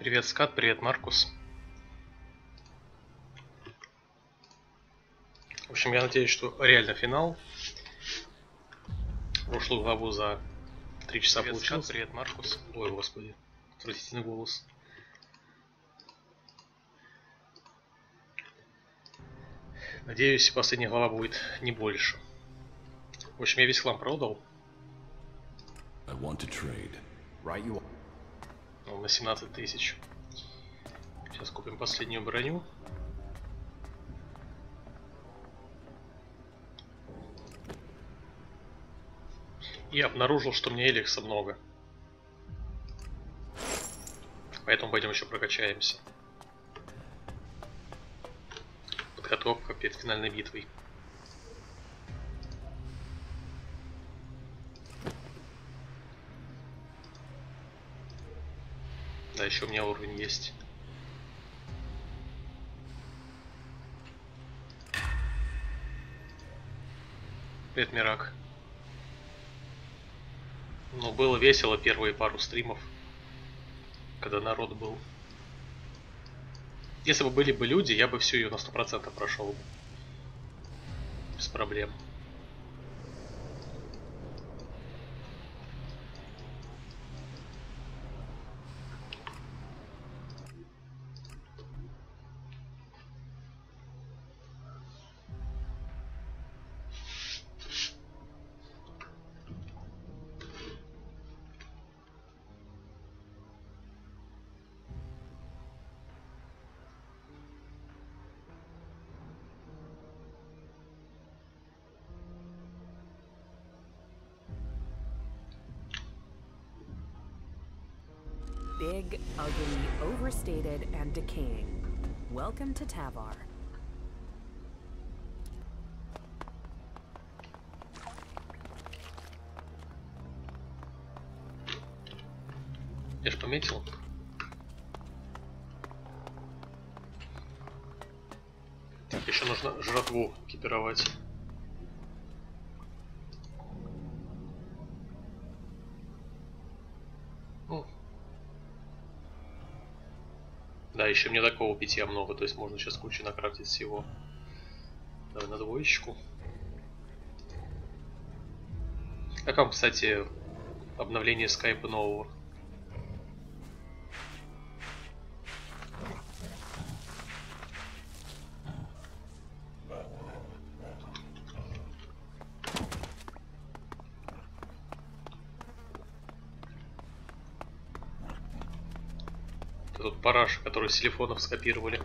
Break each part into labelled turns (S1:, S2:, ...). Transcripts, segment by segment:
S1: Привет, Скат, привет, Маркус. В общем, я надеюсь, что реально финал. Прошлую главу за 3 часа
S2: Привет,
S1: получил.
S2: Скат, привет, Маркус.
S1: Ой, господи, отвратительный голос. Надеюсь, последняя глава будет не больше. В общем, я весь хлам продал. На 17 тысяч. Сейчас купим последнюю броню. И обнаружил, что мне элекса много. Поэтому пойдем еще прокачаемся. Подготовка перед финальной битвой. Да, еще у меня уровень есть. Привет, Мирак. Ну, было весело первые пару стримов, когда народ был. Если бы были бы люди, я бы всю ее на 100% прошел бы. Без проблем.
S3: Big, ugly, overstated, and decaying. Welcome to Tavar.
S1: Я ж пометил. Так, еще нужно жратву экипировать. Да, еще мне такого питья много, то есть можно сейчас кучу накрафтить всего. Давай на двоечку. Как вам, кстати, обновление скайпа нового? Тут параша, который с телефонов скопировали.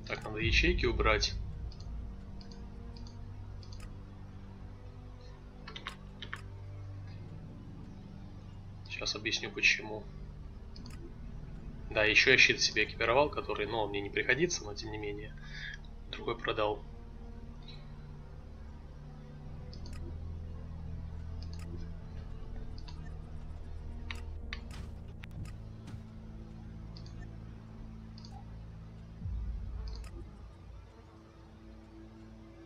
S1: Так, надо ячейки убрать. Сейчас объясню почему. Да, еще я щит себе экипировал, который, ну, мне не пригодится, но тем не менее. Другой продал.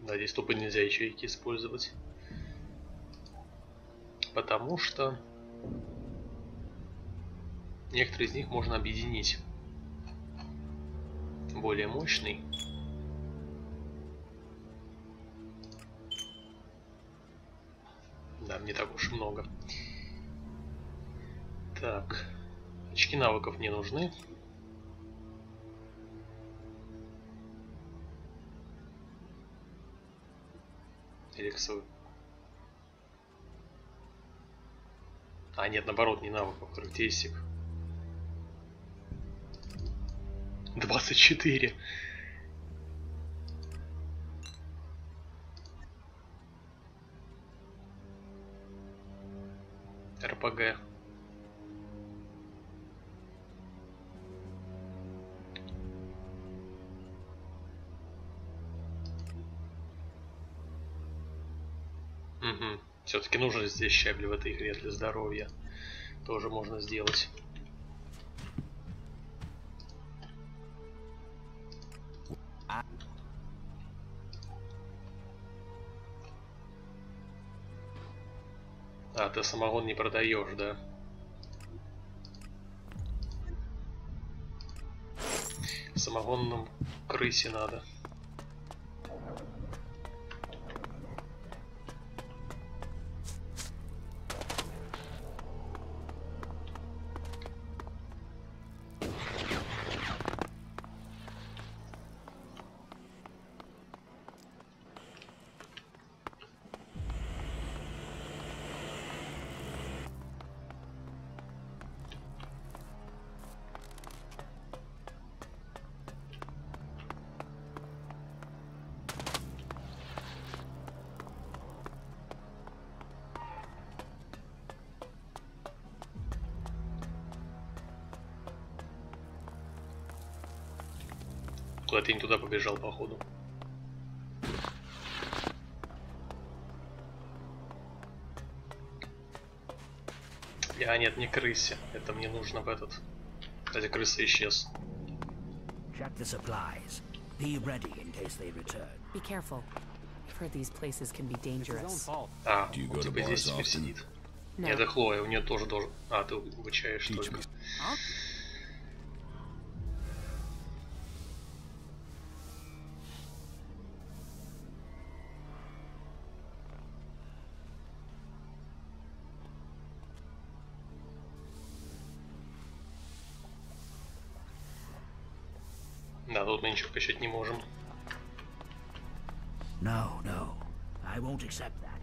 S1: Да, здесь тупо нельзя ячейки использовать. Потому что некоторые из них можно объединить. Более мощный. Да, не так уж и много. Так. Очки навыков мне нужны. Элексовый. А, нет, наоборот, не навыков, характеристик. 24. РПГ. Угу. Все-таки нужно здесь щабель в этой игре для здоровья. Тоже можно сделать. А, ты самогон не продаешь, да? Самогон нам крысе надо. Куда ты не туда побежал, походу. А, нет, не крысе. Это мне нужно в этот. Кстати, крыса исчез.
S2: Check the supplies. Be ready in case they return.
S3: Be careful. I've heard these places can be dangerous.
S1: А, он типа здесь теперь сидит.
S3: No.
S1: Нет, это Хлоя, у нее тоже должен... А, ты обучаешь только. Да, тут мы ничего качать не можем.
S2: No, no. I won't accept that.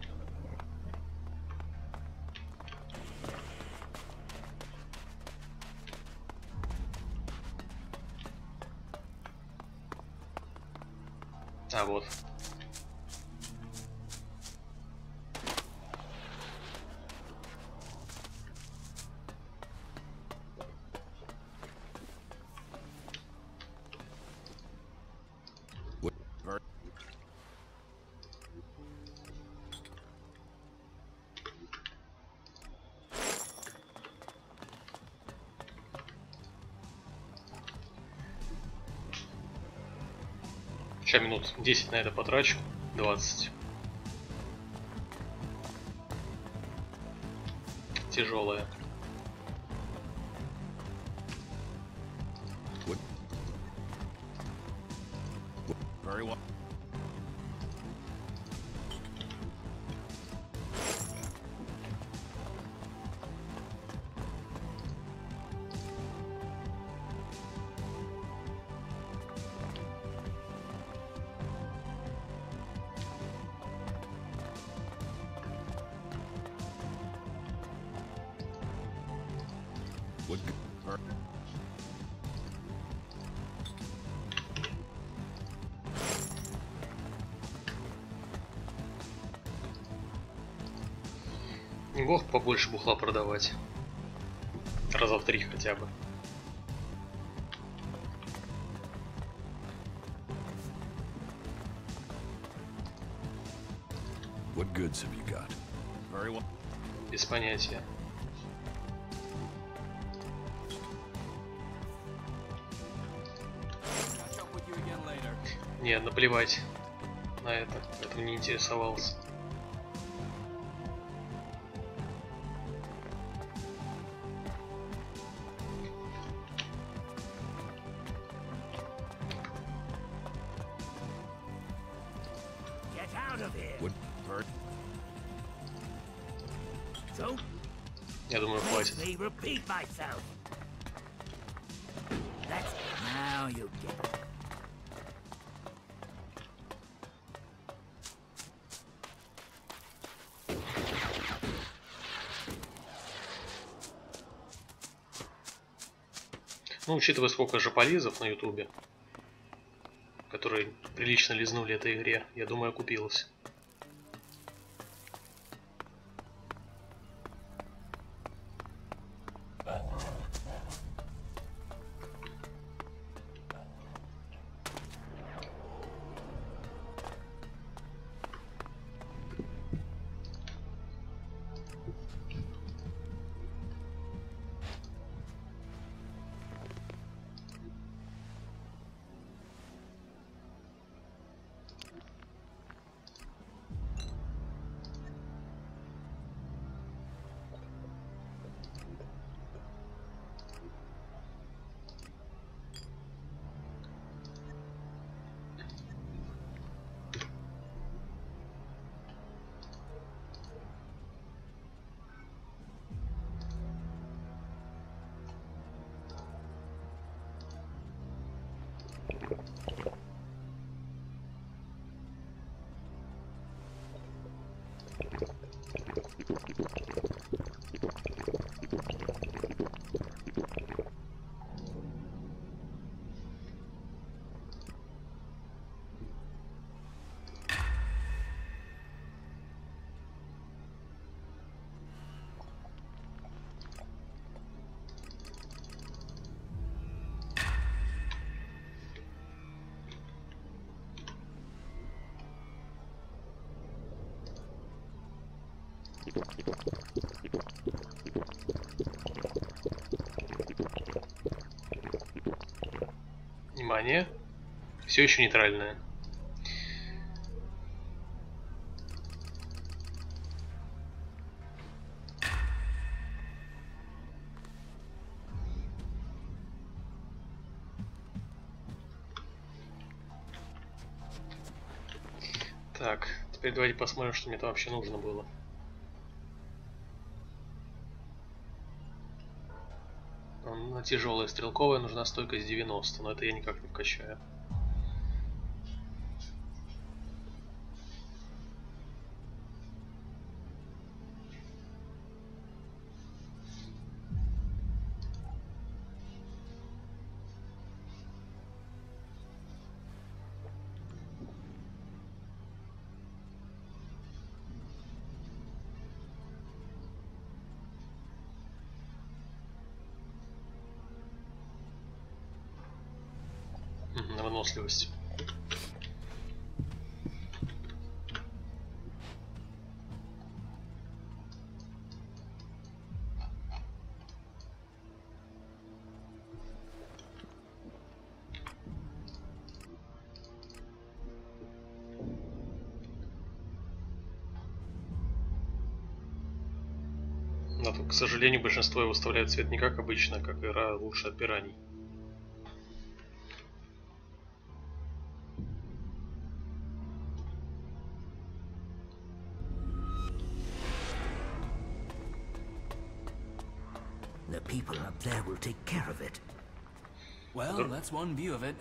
S1: А, вот. Сейчас минут 10 на это потрачу. 20. Тяжелая.
S2: Very well.
S1: Неплохо побольше бухла продавать. Раза в 3 хотя бы.
S4: What goods have you got?
S2: Very well.
S1: Без понятия.
S2: Catch up with you again later.
S1: Не, наплевать на это. Это не интересовался.
S2: Get out of here.
S4: What?
S2: Don't
S1: Я думаю,
S2: make
S1: хватит.
S2: me repeat myself. That's it. Now you get it.
S1: Ну, учитывая, сколько жополизов на ютубе, которые прилично лизнули этой игре, я думаю, окупилось. внимание. Все еще нейтральная. Так, теперь давайте посмотрим, что мне там вообще нужно было. На тяжелая стрелковая нужна стойкость 90, но это я никак не вкачаю. На выносливость. Да, тут, к сожалению, большинство его выставляет цвет не как обычно, как игра лучше от пираний.
S2: The people up there will take care of it.
S5: Well, that's one view of it.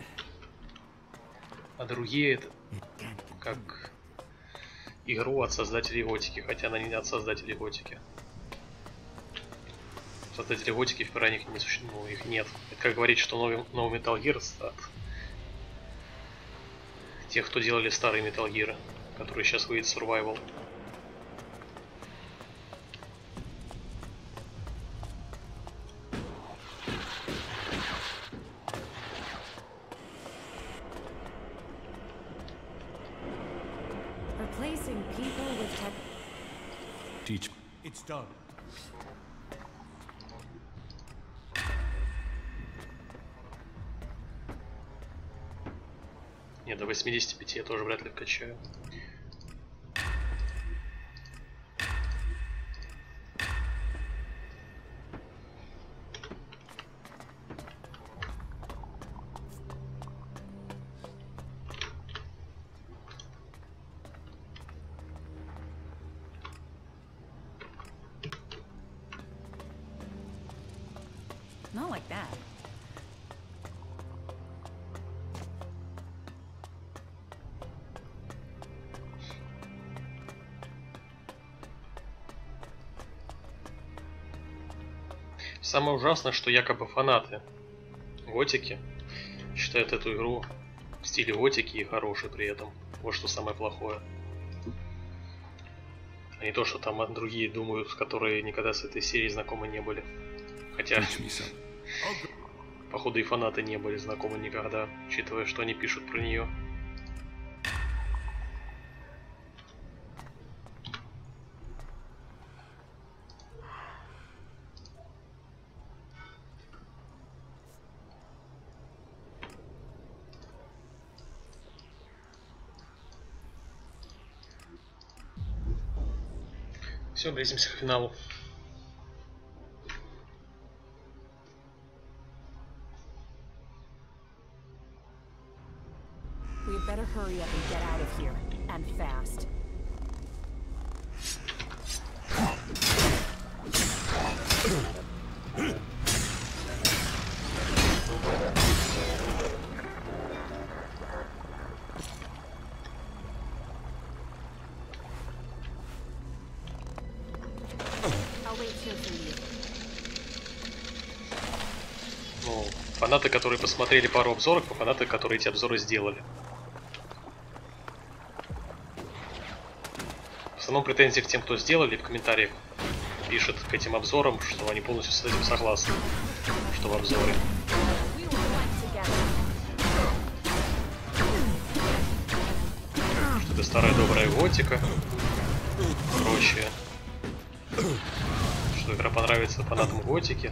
S1: А другие это
S2: It can't
S1: как игру от создателей Готики, хотя она не от создателей Готики. Создатели Готики в пираниях не существует, ну, их нет. Это как говорить, что новый Metal Gear от тех, кто делали старые Metal Gear, которые сейчас выйдет Survival.
S3: Replacing people with tech.
S4: Teach.
S5: It's done.
S1: Не, до 85 я тоже вряд ли вкачаю.
S3: Not like that.
S1: Самое ужасное, что якобы фанаты Готики считают эту игру в стиле Готики и хорошей при этом. Вот что самое плохое. А не то, что там другие думают, которые никогда с этой серией знакомы не были. Хотя, походу, и фанаты не были знакомы никогда, учитывая, что они пишут про нее. Все, близимся к финалу.
S3: We'd better hurry up and get out of here, and fast. I'll wait here for you.
S1: Ну, фанаты, которые посмотрели пару обзоров, и фанаты, которые эти обзоры сделали. В основном претензии к тем, кто сделали, в комментариях пишет к этим обзорам, что они полностью с этим согласны, что в обзоре.
S3: We will fight together.
S1: Что это старая добрая готика и прочее. Что игра понравится фанатам готики.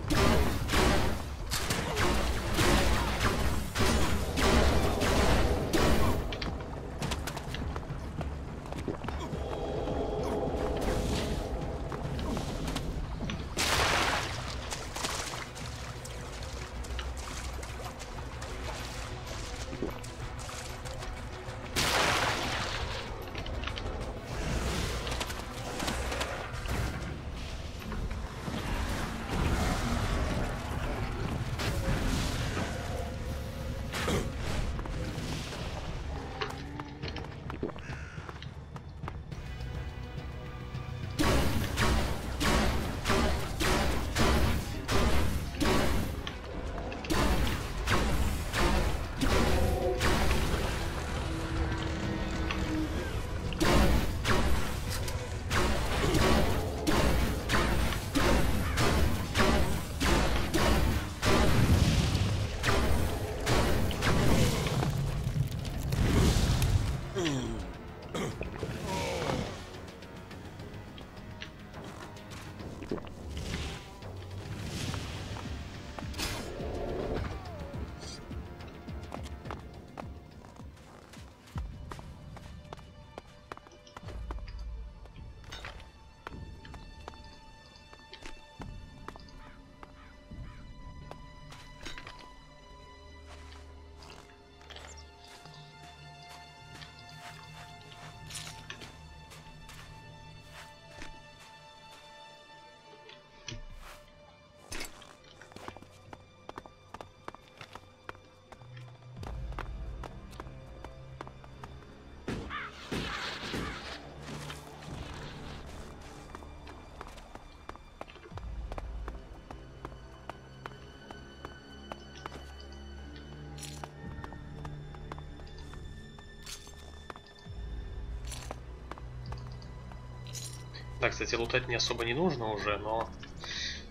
S1: Да, кстати, лутать мне особо не нужно уже, но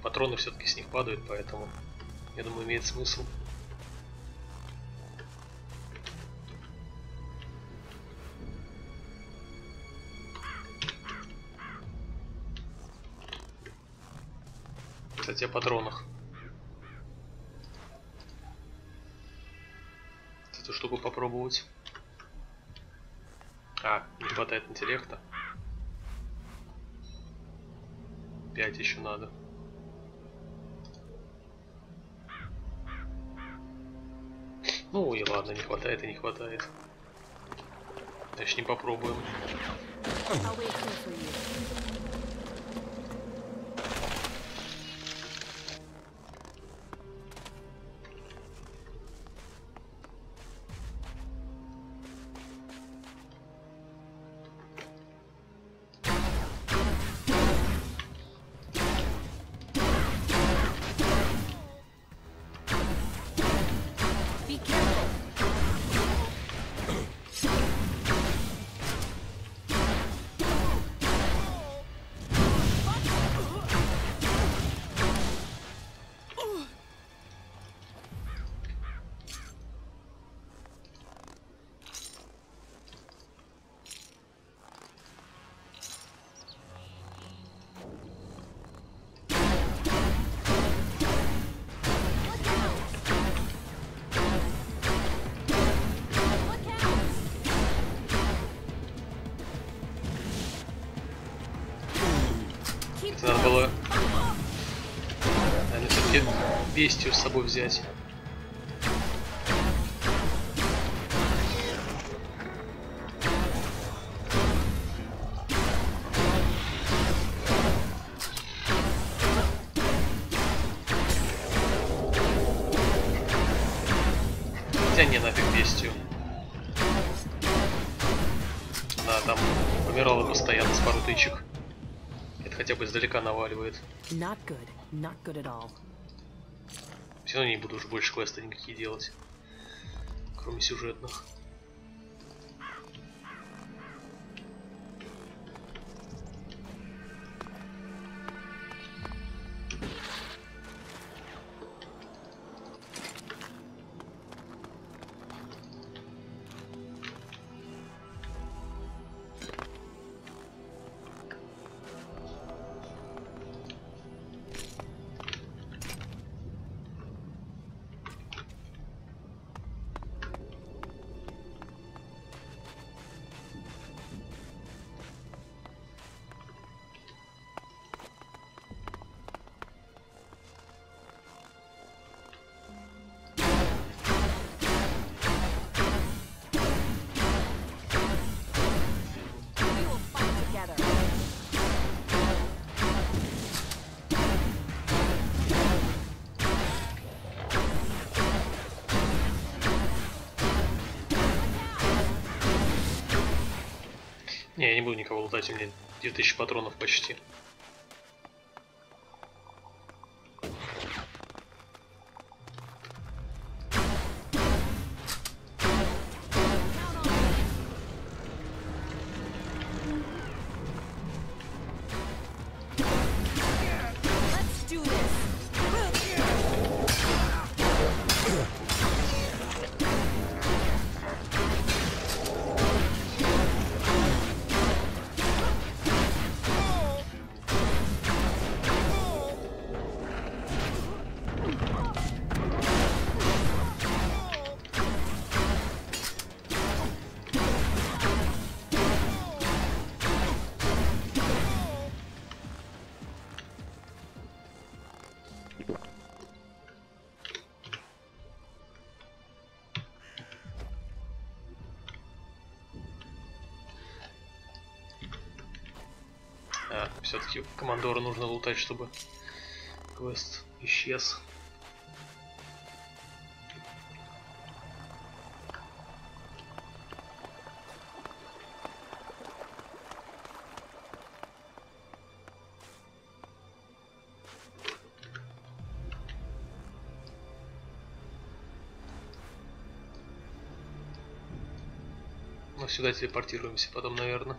S1: патроны все-таки с них падают, поэтому, я думаю, имеет смысл. Кстати, о патронах. Эту штуку попробовать. А, не хватает интеллекта. 5 еще надо. Ну и ладно, не хватает и не хватает. Значит, не попробуем.
S3: I'll wait here for you. Be careful.
S1: Это надо было, наверное, все-таки бестию с собой взять. Хотя не, нафиг бестию. Да, там помирала постоянно с пару тычек. Это хотя бы издалека наваливает.
S3: Not good. Not good at all.
S1: Все равно не буду уж больше квесты никакие делать. Кроме сюжетных.
S3: We will fight together.
S1: Не, я не буду никого лутать, у меня 2000 патронов почти.
S3: Let's do this.
S1: А, все-таки командора нужно лутать, чтобы квест исчез. Ну, сюда телепортируемся потом, наверное.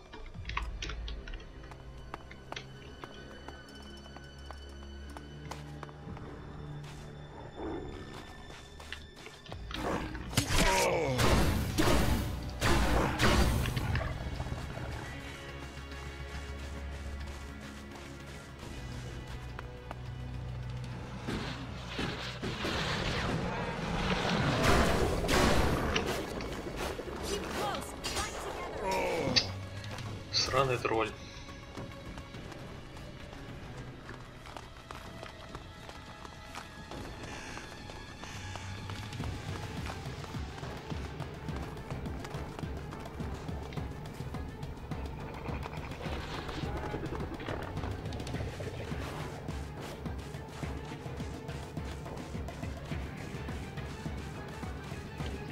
S1: Сраный тролль.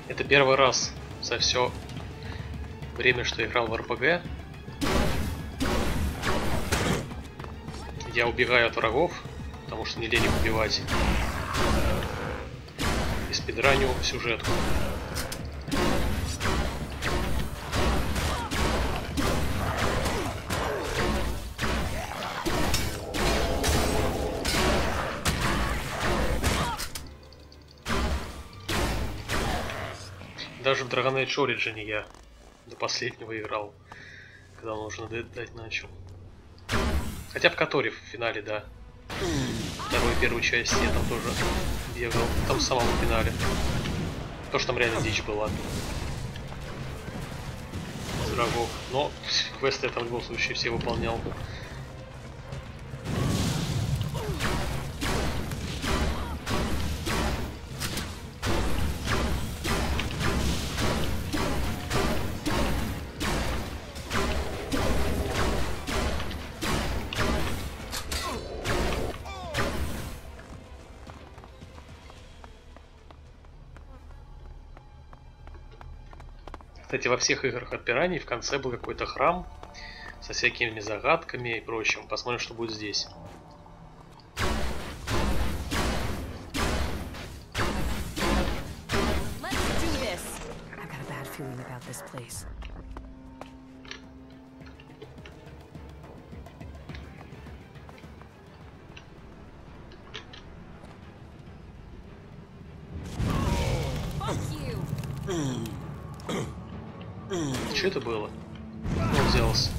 S1: Это первый раз за все время, что я играл в РПГ, я убегаю от врагов, потому что не лень их убивать, и спидраню сюжетку. Даже в Dragon Age Origin я до последнего играл, когда он уже надоедать начал. Хотя в Которе в финале, да. Вторую и первую часть я там тоже бегал. Там в самом финале. То, что там реально дичь была. С врагов. Но квесты я там в любом случае все выполнял. Кстати, во всех играх от пираний в конце был какой-то храм со всякими загадками и прочим. Посмотрим, что будет здесь. Что это было? Он взялся.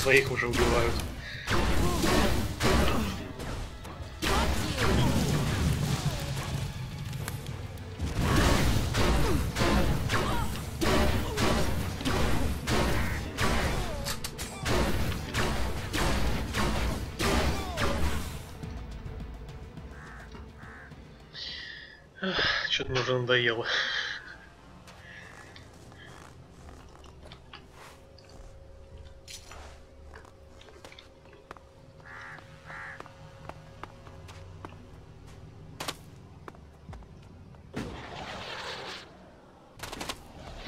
S1: Своих уже убивают. Что-то мне уже надоело.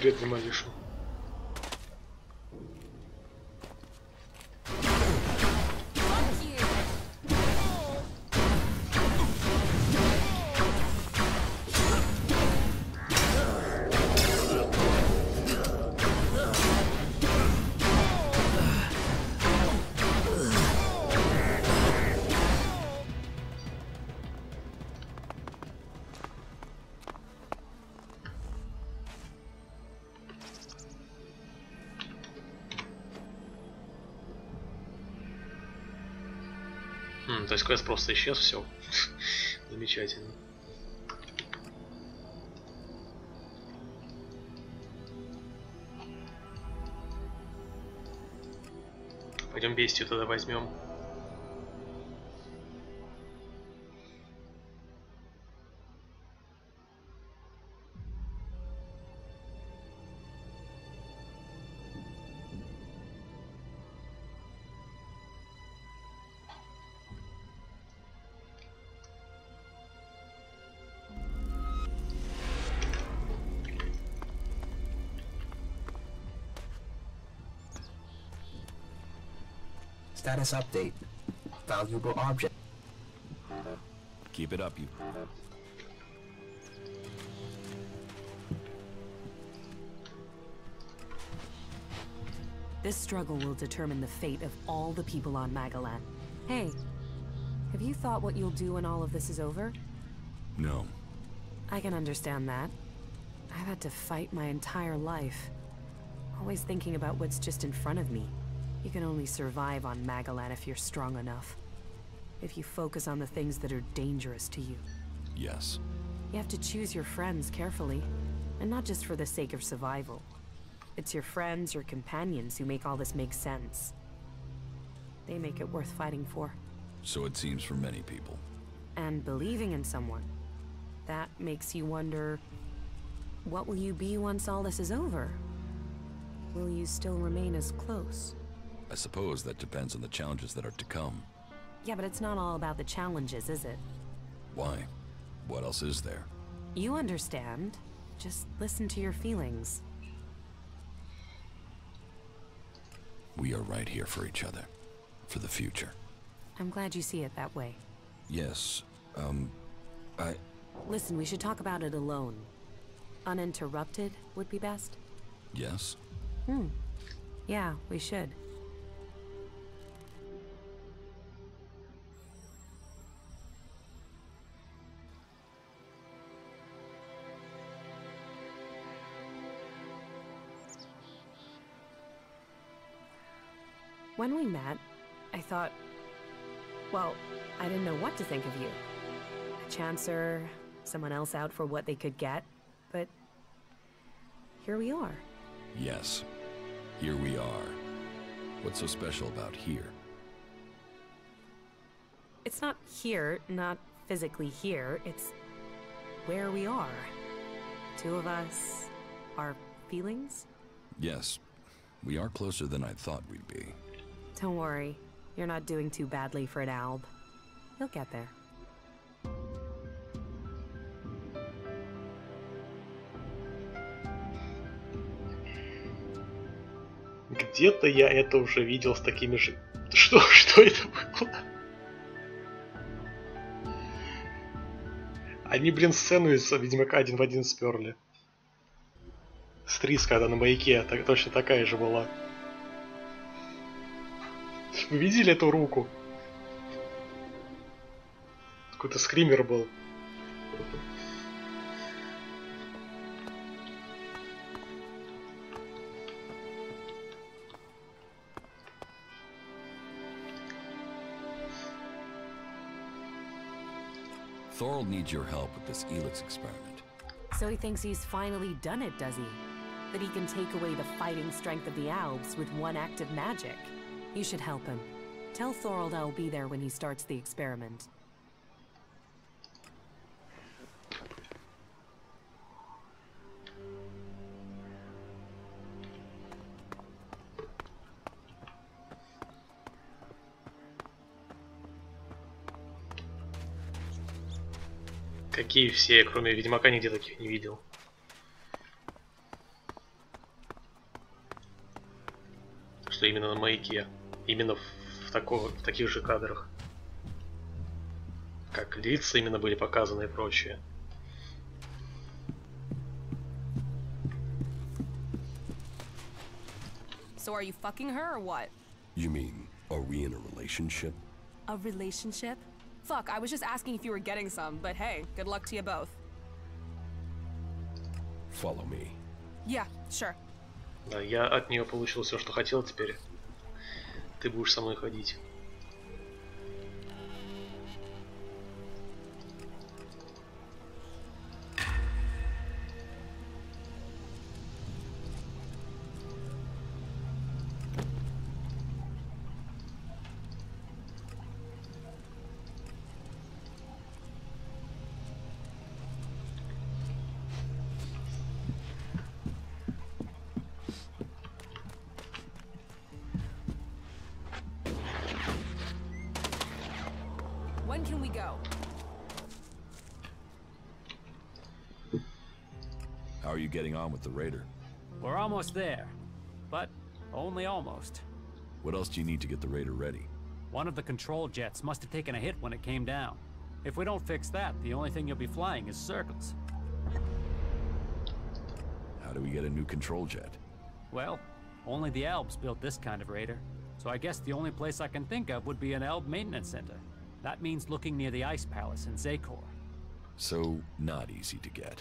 S1: Вредный малыш. То есть квест просто исчез, все. Замечательно. Пойдем бестию тогда возьмем.
S6: Status update. Valuable object.
S4: Keep it up, you.
S3: This struggle will determine the fate of all the people on Magalan. Hey, have you thought what you'll do when all of this is over?
S4: No.
S3: I can understand that. I've had to fight my entire life. Always thinking about what's just in front of me. You can only survive on Magalan if you're strong enough. If you focus on the things that are dangerous to you.
S4: Yes.
S3: You have to choose your friends carefully, and not just for the sake of survival. It's your friends or companions who make all this make sense. They make it worth fighting for.
S4: So it seems for many people.
S3: And believing in someone. That makes you wonder, what will you be once all this is over? Will you still remain as close?
S4: I suppose that depends on the challenges that are to come.
S3: Yeah, but it's not all about the challenges, is it?
S4: Why? What else is there?
S3: You understand. Just listen to your feelings.
S4: We are right here for each other. For the future.
S3: I'm glad you see it that way.
S4: Yes.
S3: Listen, we should talk about it alone. Uninterrupted would be best.
S4: Yes?
S3: Yeah, we should. When we met, I thought, well, I didn't know what to think of you. A chancer, someone else out for what they could get, but here we are.
S4: Yes. Here we are. What's so special about here?
S3: It's not here, not physically here, it's where we are. Two of us, our feelings?
S4: Yes. We are closer than I thought we'd be.
S3: Don't worry, you're not doing too badly for an alb. You'll get there.
S1: Где-то я это уже видел с такими же... Что это было? Они, блин, сцену из Ведьмака 1 в 1 сперли. Стрис, когда на маяке, точно такая же была. Вы видели эту руку? Какой-то скример был.
S4: Thorald needs your help with this ELEX experiment.
S3: So he thinks he's finally done it, does he? That he can take away the fighting strength of the Albs with one act of magic. You should help him. Tell Thorald I'll be there when he starts the experiment.
S1: Какие все, кроме Ведьмака, нигде таких не видел. что именно на маяке. Именно в таких же кадрах. Как лица именно были показаны и прочее.
S7: So are you fucking her or what?
S4: You mean, are we in a relationship?
S7: A relationship? Fuck, I was just asking if you were getting some, but hey, good luck to you both.
S4: Follow me.
S7: Yeah, sure.
S1: Да, я от нее получил все, что хотел, теперь ты будешь со мной ходить.
S7: When can we go?
S4: How are you getting on with the raider?
S5: We're almost there, but only almost.
S4: What else do you need to get the raider ready?
S5: One of the control jets must have taken a hit when it came down. If we don't fix that, the only thing you'll be flying is circles.
S4: How do we get a new control jet?
S5: Well, only the Elbs built this kind of raider, so I guess the only place I can think of would be an Elb maintenance center. That means looking near the Ice Palace in Zakor.
S4: So, not easy to get.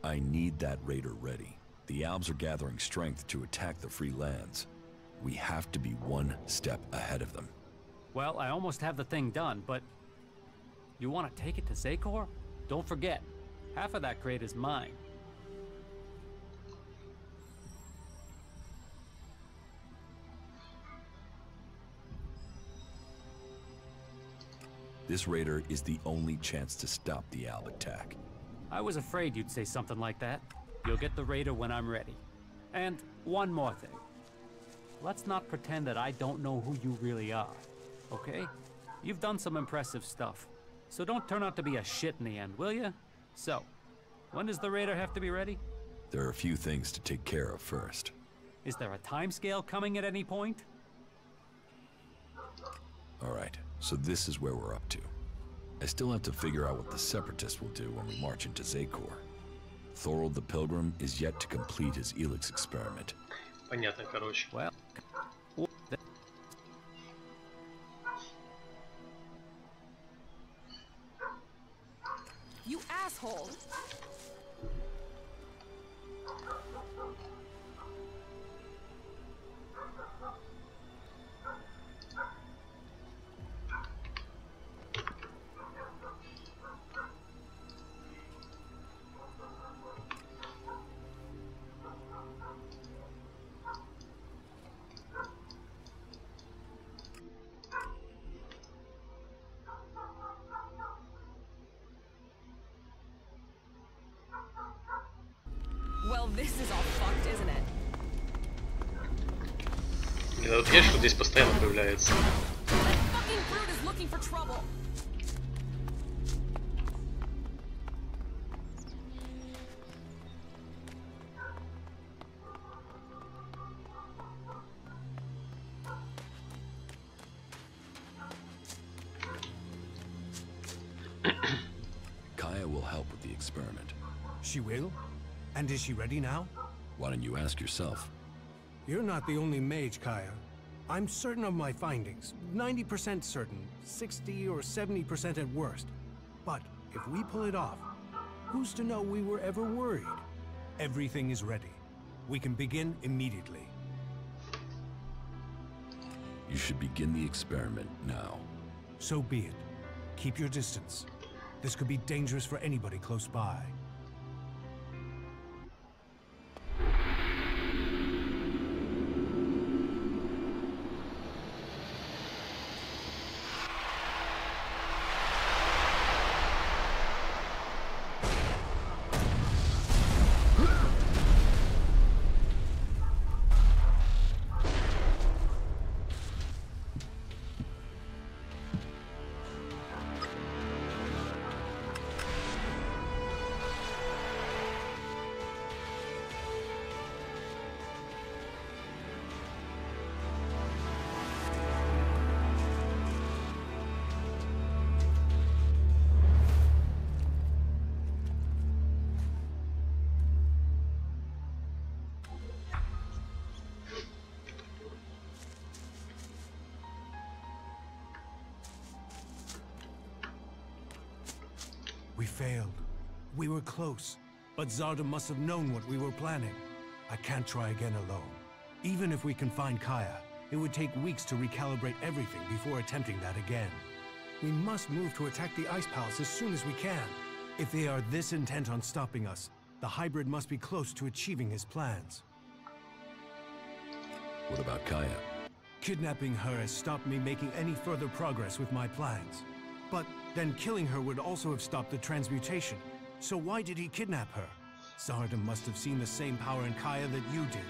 S4: I need that raider ready. The Albs are gathering strength to attack the free lands. We have to be one step ahead of them.
S5: Well, I almost have the thing done, but... You want to take it to Zakor? Don't forget, half of that crate is mine.
S4: This raider is the only chance to stop the Alb attack.
S5: I was afraid you'd say something like that. You'll get the raider when I'm ready. And one more thing. Let's not pretend that I don't know who you really are, okay? You've done some impressive stuff, so don't turn out to be a shit in the end, will you? So, when does the raider have to be ready?
S4: There are a few things to take care of first.
S5: Is there a timescale coming at any point?
S4: Alright, so this is where we're up to. I still have to figure out what the Separatists will do when we march into Zakor. Thorold the Pilgrim is yet to complete his ELEX experiment.
S1: Понятно, короче.
S5: Well...
S7: You asshole! Well, this is all fucked, isn't it?
S1: Блин, этот ящик здесь постоянно появляется.
S7: Fucking brute is looking for trouble.
S4: Kaya will help with the experiment.
S8: She will? And is she ready now?
S4: Why don't you ask yourself?
S8: You're not the only mage, Kaya. I'm certain of my findings. 90% certain. 60 or 70% at worst. But if we pull it off, who's to know we were ever worried? Everything is ready. We can begin immediately.
S4: You should begin the experiment now.
S8: So be it. Keep your distance. This could be dangerous for anybody close by. We failed. We were close, but Zardom must have known what we were planning. I can't try again alone. Even if we can find Kaya, it would take weeks to recalibrate everything before attempting that again. We must move to attack the Ice Palace as soon as we can. If they are this intent on stopping us, the hybrid must be close to achieving his plans.
S4: What about Kaya?
S8: Kidnapping her has stopped me making any further progress with my plans. But then killing her would also have stopped the transmutation. So why did he kidnap her? Zardom must have seen the same power in Kaya that you did.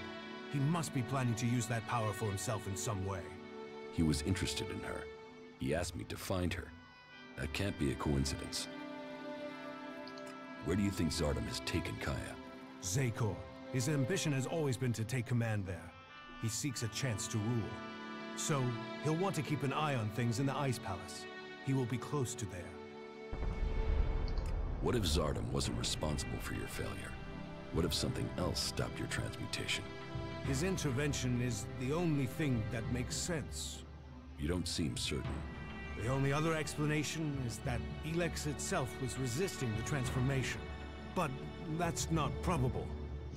S8: He must be planning to use that power for himself in some way.
S4: He was interested in her. He asked me to find her. That can't be a coincidence. Where do you think Zardom has taken Kaya?
S8: Zakor. His ambition has always been to take command there. He seeks a chance to rule. So, he'll want to keep an eye on things in the Ice Palace. He will be close to there.
S4: What if Zardom wasn't responsible for your failure? What if something else stopped your transmutation?
S8: His intervention is the only thing that makes sense.
S4: You don't seem certain.
S8: The only other explanation is that ELEX itself was resisting the transformation. But that's not probable.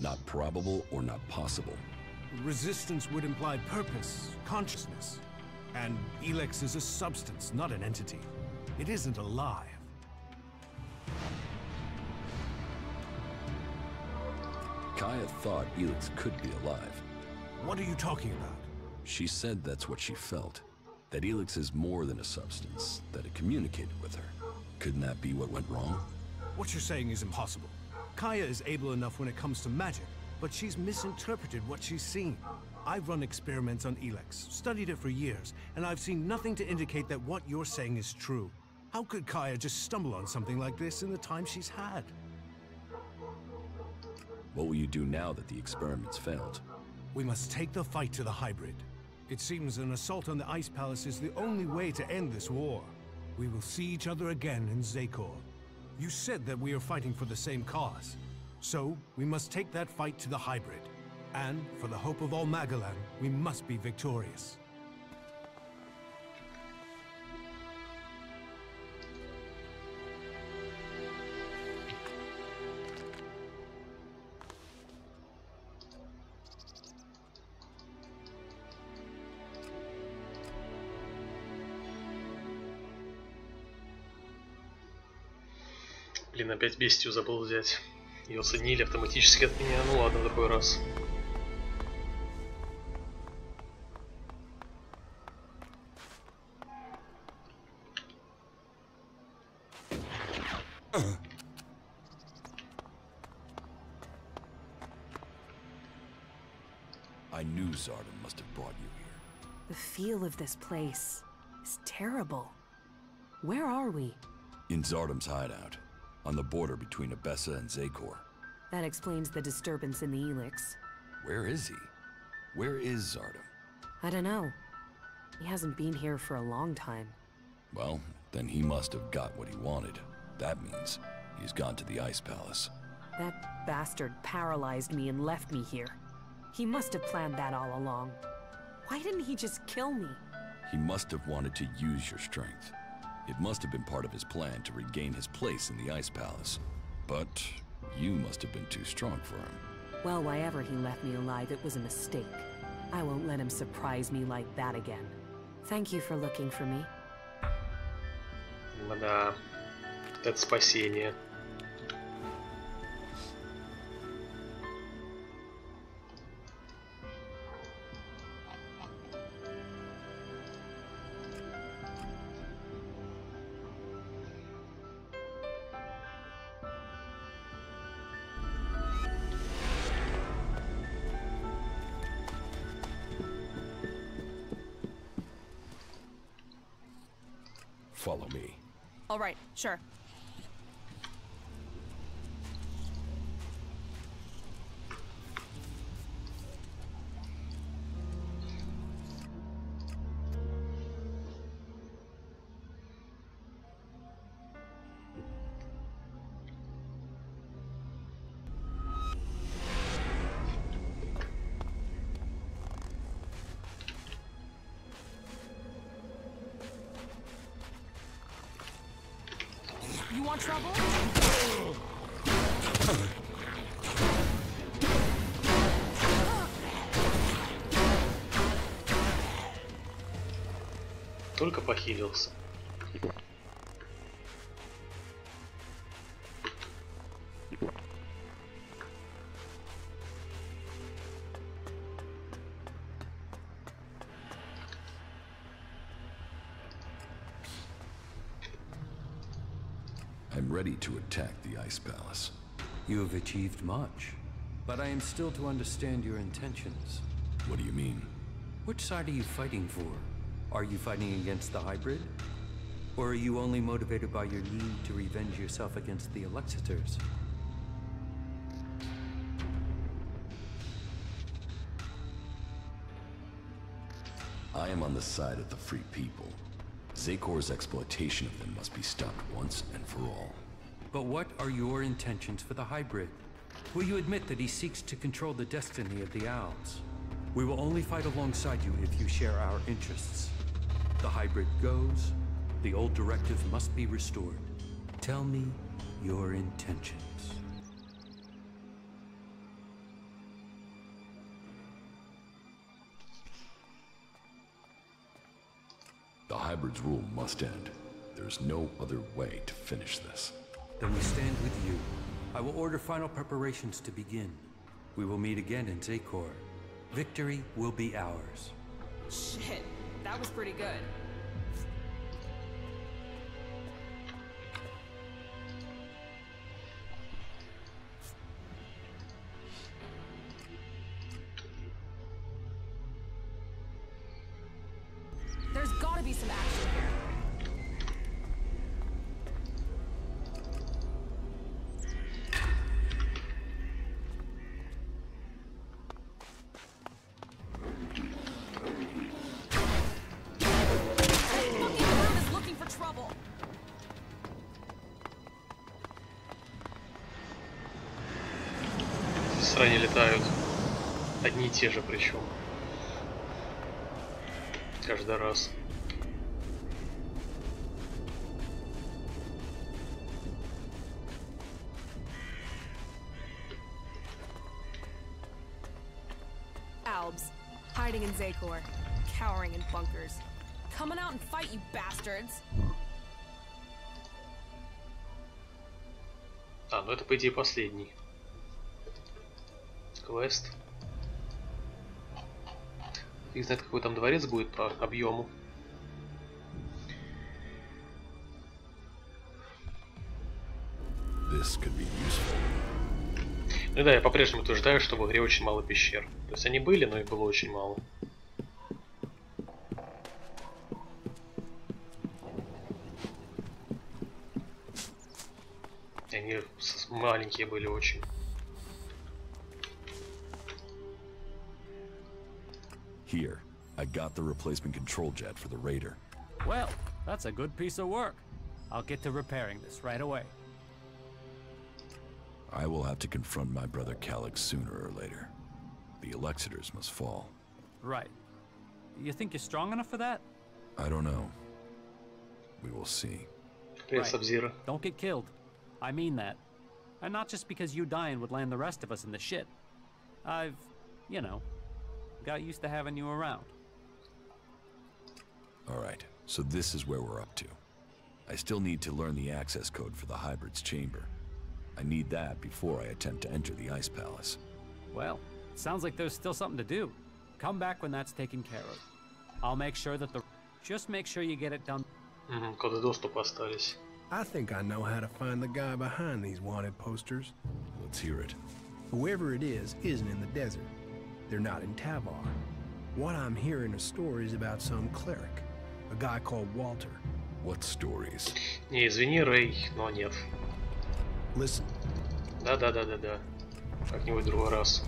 S4: Not probable or not possible?
S8: Resistance would imply purpose, consciousness. And ELEX is a substance, not an entity. It isn't alive.
S4: Kaya thought ELEX could be alive.
S8: What are you talking about?
S4: She said that's what she felt. That ELEX is more than a substance, that it communicated with her. Couldn't that be what went wrong?
S8: What you're saying is impossible. Kaya is able enough when it comes to magic, but she's misinterpreted what she's seen. I've run experiments on ELEX, studied it for years, and I've seen nothing to indicate that what you're saying is true. How could Kaya just stumble on something like this in the time she's had?
S4: What will you do now that the experiments failed?
S8: We must take the fight to the hybrid. It seems an assault on the Ice Palace is the only way to end this war. We will see each other again in Zakor. You said that we are fighting for the same cause. So, we must take that fight to the hybrid. And, for the hope of all Magalan, we must be victorious.
S1: Блин, опять бестию забыл взять. Ее оценили автоматически от меня. Ну ладно, в другой раз.
S4: I knew Zardom must have brought you here.
S3: The feel of this place is terrible. Where are we?
S4: In Zardom's hideout, on the border between Abessa and Zakor.
S3: That explains the disturbance in the ELEX.
S4: Where is he? Where is Zardom?
S3: I don't know. He hasn't been here for a long time.
S4: Well, then he must have got what he wanted. That means he's gone to the Ice Palace.
S3: That bastard paralyzed me and left me here. He must have planned that all along. Why didn't he just kill me?
S4: He must have wanted to use your strength. It must have been part of his plan to regain his place in the Ice Palace. But you must have been too strong for him.
S3: Well, why ever he left me alive, it was a mistake. I won't let him surprise me like that again. Thank you for looking for me.
S1: Да, это спасение.
S4: Follow me.
S7: All right, sure. want trouble?
S1: Только похилился.
S4: I'm ready to attack the Ice Palace.
S9: You have achieved much, but I am still to understand your intentions.
S4: What do you mean?
S9: Which side are you fighting for? Are you fighting against the hybrid? Or are you only motivated by your need to revenge yourself against the Elexitors?
S4: I am on the side of the free people. Zakor's exploitation of them must be stopped once and for all.
S9: But what are your intentions for the hybrid? Will you admit that he seeks to control the destiny of the Owls? We will only fight alongside you if you share our interests. The hybrid goes, the old directive must be restored. Tell me your intentions.
S4: The hybrid's rule must end. There's no other way to finish this.
S9: Then we stand with you. I will order final preparations to begin. We will meet again in Zakor. Victory will be ours.
S7: Shit, that was pretty good. There's gotta be some action here.
S1: Срани летают. Одни и те же причем. Каждый раз.
S7: Albs, hiding in Zakor, cowering in bunkers. Coming out and fight, you bastards!
S1: А, ну это по идее последний квест. Фиг знает, какой там дворец будет по объему.
S4: This could be useful.
S1: Ну да, я по-прежнему утверждаю, что в игре очень мало пещер. То есть они были, но их было очень мало. И они маленькие были очень.
S4: Here, I got the replacement control jet for the Raider.
S5: Well, that's a good piece of work. I'll get to repairing this right away.
S4: I will have to confront my brother Calyx sooner or later. The Elexitors must fall.
S5: Right. You think you're strong enough for that?
S4: I don't know. We will see.
S1: Привет, Сабзира.
S5: Don't get killed. I mean that. And not just because you dying would land the rest of us in the shit. I've, you know, got used to having you around.
S4: Alright, so this is where we're up to. I still need to learn the access code for the hybrid's chamber. I need that before I attempt to enter the Ice Palace.
S5: Well, sounds like there's still something to do. Come back when that's taken care of. I'll make sure that the... Just make sure you get it done.
S1: Коды доступа остались.
S8: I think I know how to find the guy behind these wanted posters.
S4: Let's hear it.
S8: Whoever it is isn't in the desert. They're not in Tavar. What I'm hearing are stories about some cleric, a guy called Walter.
S4: What stories?
S1: Не, извини, Рэй, но нет.
S8: Listen.
S1: Да. Как-нибудь в другой раз.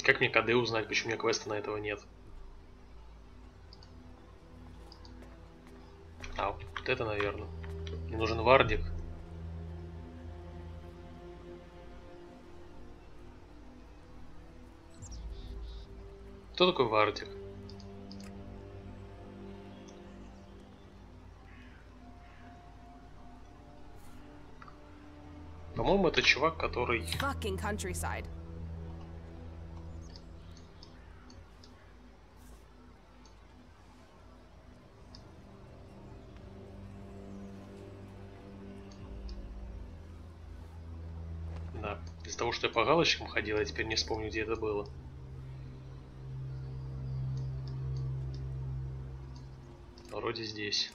S1: Как мне коды узнать, почему у меня квеста на этого нет? Вот это, наверное. Мне нужен вардик. Кто такой вардик? По-моему, это чувак, который...
S7: Fucking countryside.
S1: Да, из-за того, что я по галочкам ходил, я теперь не вспомню, где это было. Вроде здесь.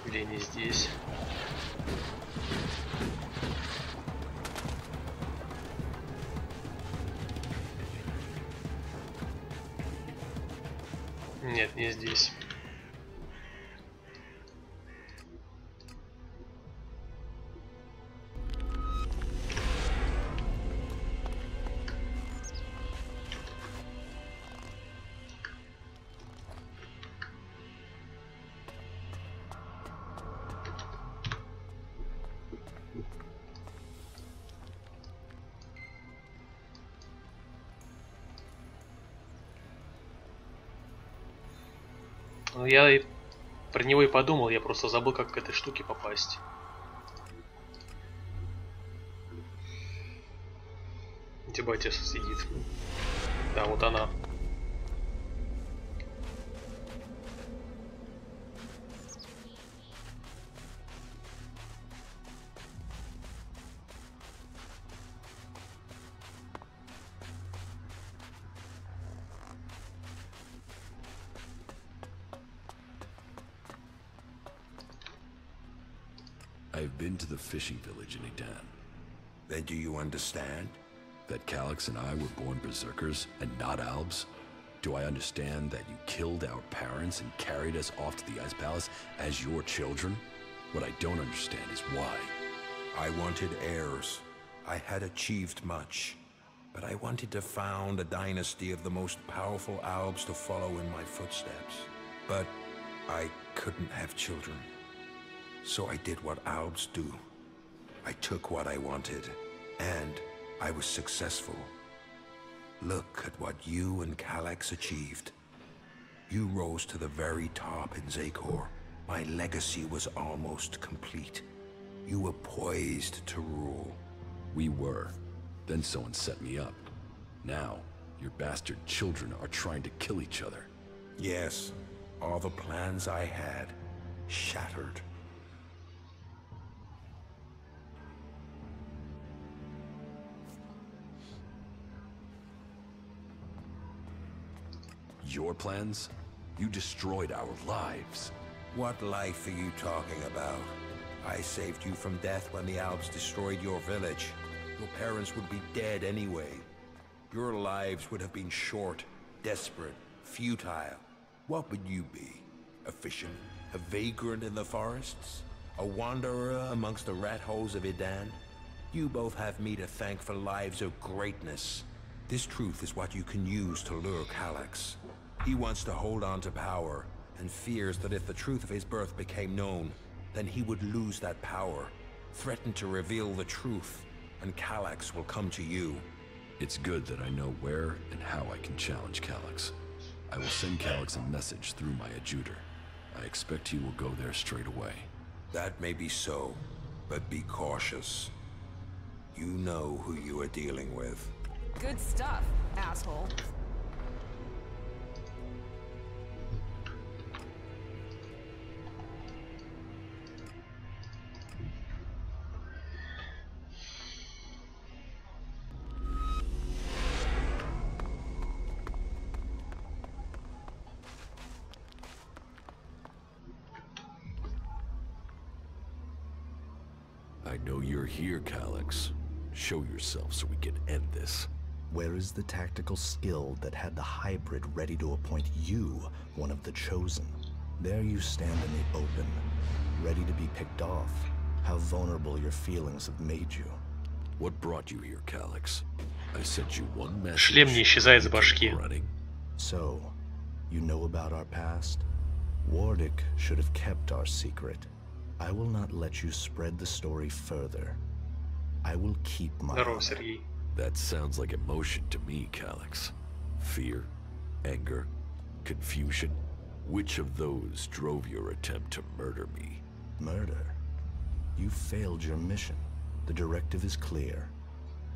S1: Или не здесь. Нет, не здесь. Ну, я и про него и подумал, я просто забыл, как к этой штуке попасть. Где батя сидит? Да, вот она.
S4: I've been to the fishing village in Edan.
S10: Then do you understand?
S4: That Calyx and I were born berserkers and not Albs? Do I understand that you killed our parents and carried us off to the Ice Palace as your children? What I don't understand is why.
S10: I wanted heirs. I had achieved much. But I wanted to found a dynasty of the most powerful Albs to follow in my footsteps. But I couldn't have children. So I did what Albs do. I took what I wanted, and I was successful. Look at what you and Calyx achieved. You rose to the very top in Zakor. My legacy was almost complete. You were poised to rule.
S4: We were. Then someone set me up. Now, your bastard children are trying to kill each other.
S10: Yes, all the plans I had shattered.
S4: Your plans? You destroyed our lives.
S10: What life are you talking about? I saved you from death when the Alps destroyed your village. Your parents would be dead anyway. Your lives would have been short, desperate, futile. What would you be? A fisherman? A vagrant in the forests? A wanderer amongst the rat holes of Edan? You both have me to thank for lives of greatness. This truth is what you can use to lure Calyx. He wants to hold on to power, and fears that if the truth of his birth became known, then he would lose that power, threaten to reveal the truth, and Calyx will come to you.
S4: It's good that I know where and how I can challenge Calyx. I will send Calyx a message through my adjutor. I expect he will go there straight away.
S10: That may be so, but be cautious. You know who you are dealing with.
S7: Good stuff, asshole.
S4: I know you're here, Calyx. Show yourself so we can end this.
S11: Where is the tactical skill that had the hybrid ready to appoint you one of the chosen? There you stand in the open, ready to be picked off. How vulnerable your feelings have made you.
S4: What brought you here, Calyx? I sent you one message.
S1: Шлем не исчезает с башки.
S11: So, you know about our past? Wardick should have kept our secret. I will not let you spread the story further. I will keep my
S1: Здорово, Сергей.
S4: That sounds like emotion to me, Calyx. Fear, anger, confusion. Which of those drove your attempt to murder me?
S11: Murder? You failed your mission. The directive is clear.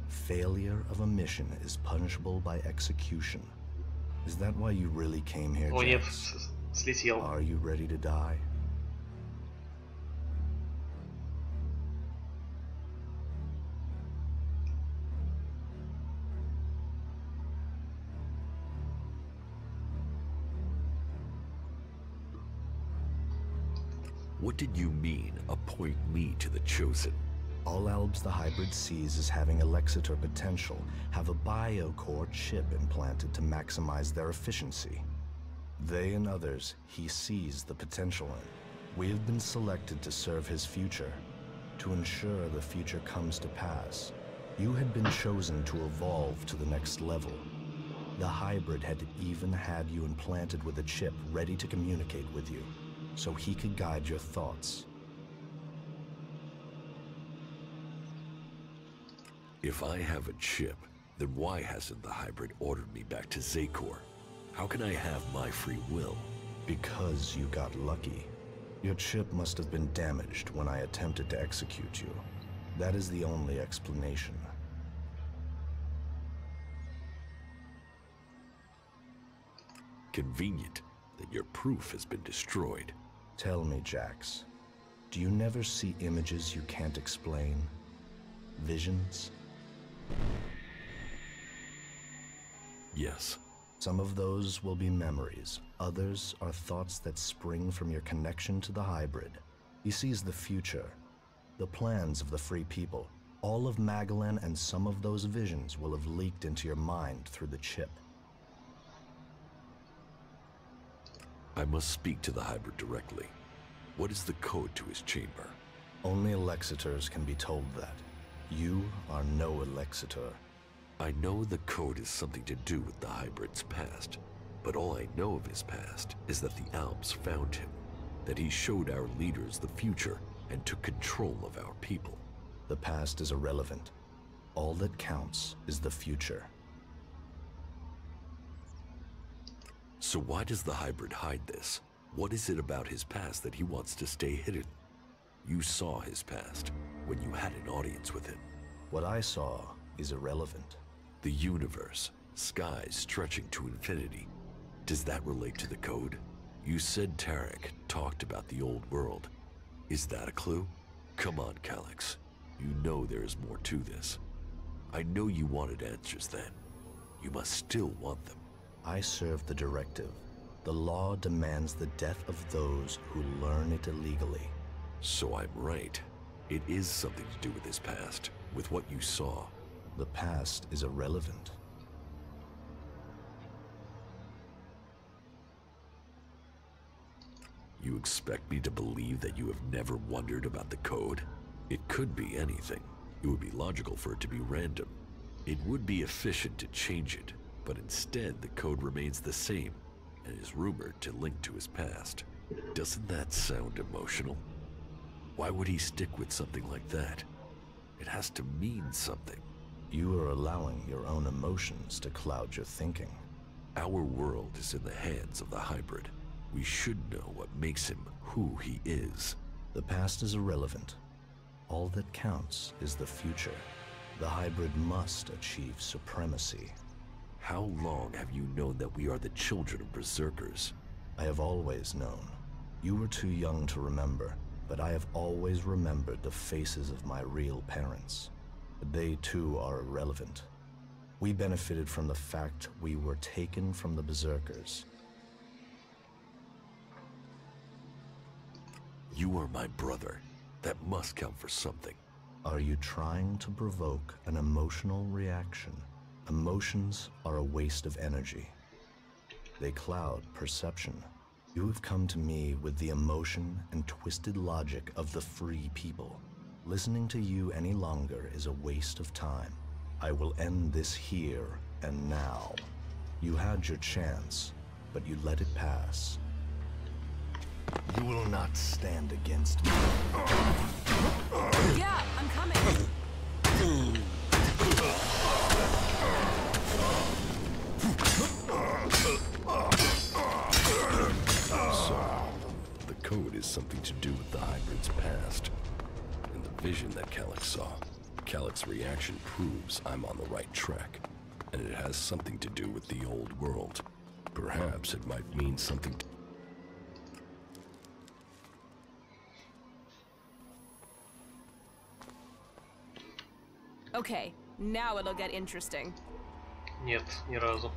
S11: Failure of a mission is punishable by execution. Is that why you really came here,
S1: О, нет,
S11: Jax?
S1: слетел.
S11: Are you ready to die?
S4: What did you mean, appoint me to the Chosen?
S11: All Albs the Hybrid sees as having Alexitor potential have a biocore chip implanted to maximize their efficiency. They and others he sees the potential in. We have been selected to serve his future, to ensure the future comes to pass. You had been chosen to evolve to the next level. The Hybrid had even had you implanted with a chip ready to communicate with you, so he could guide your thoughts.
S4: If I have a chip, then why hasn't the Hybrid ordered me back to Zakor? How can I have my free will?
S11: Because you got lucky. Your chip must have been damaged when I attempted to execute you. That is the only explanation.
S4: Convenient that your proof has been destroyed.
S11: Tell me, Jax, do you never see images you can't explain? Visions?
S4: Yes.
S11: Some of those will be memories. Others are thoughts that spring from your connection to the Hybrid. He sees the future, the plans of the free people. All of Magalan and some of those visions will have leaked into your mind through the chip.
S4: I must speak to the Hybrid directly. What is the code to his chamber?
S11: Only Alexitors can be told that. You are no Alexitor.
S4: I know the code is something to do with the Hybrid's past, but all I know of his past is that the Alps found him, that he showed our leaders the future and took control of our people.
S11: The past is irrelevant. All that counts is the future.
S4: So why does the Hybrid hide this? What is it about his past that he wants to stay hidden? You saw his past when you had an audience with him.
S11: What I saw is irrelevant.
S4: The universe, skies stretching to infinity. Does that relate to the code? You said Tarek talked about the old world. Is that a clue? Come on, Calyx. You know there is more to this. I know you wanted answers then. You must still want them.
S11: I serve the directive. The law demands the death of those who learn it illegally.
S4: So I'm right. It is something to do with his past, with what you saw.
S11: The past is irrelevant.
S4: You expect me to believe that you have never wondered about the code? It could be anything. It would be logical for it to be random. It would be efficient to change it, but instead the code remains the same and is rumored to link to his past. Doesn't that sound emotional? Why would he stick with something like that? It has to mean something.
S11: You are allowing your own emotions to cloud your thinking.
S4: Our world is in the hands of the Hybrid. We should know what makes him who he is.
S11: The past is irrelevant. All that counts is the future. The Hybrid must achieve supremacy.
S4: How long have you known that we are the children of Berserkers?
S11: I have always known. You were too young to remember, but I have always remembered the faces of my real parents. They too are irrelevant. We benefited from the fact we were taken from the Berserkers.
S4: You are my brother. That must count for something.
S11: Are you trying to provoke an emotional reaction? Emotions are a waste of energy. They cloud perception. You have come to me with the emotion and twisted logic of the free people. Listening to you any longer is a waste of time. I will end this here and now. You had your chance, but you let it pass. You will not stand against me.
S7: Yeah, I'm coming.
S4: So, the code is something to do with the hybrid's past. And the vision that Calyx saw. Calyx's reaction proves I'm on the right track. And it has something to do with the old world. Perhaps it might mean something to...
S7: Okay, now it'll get interesting.
S1: Нет, ни разу.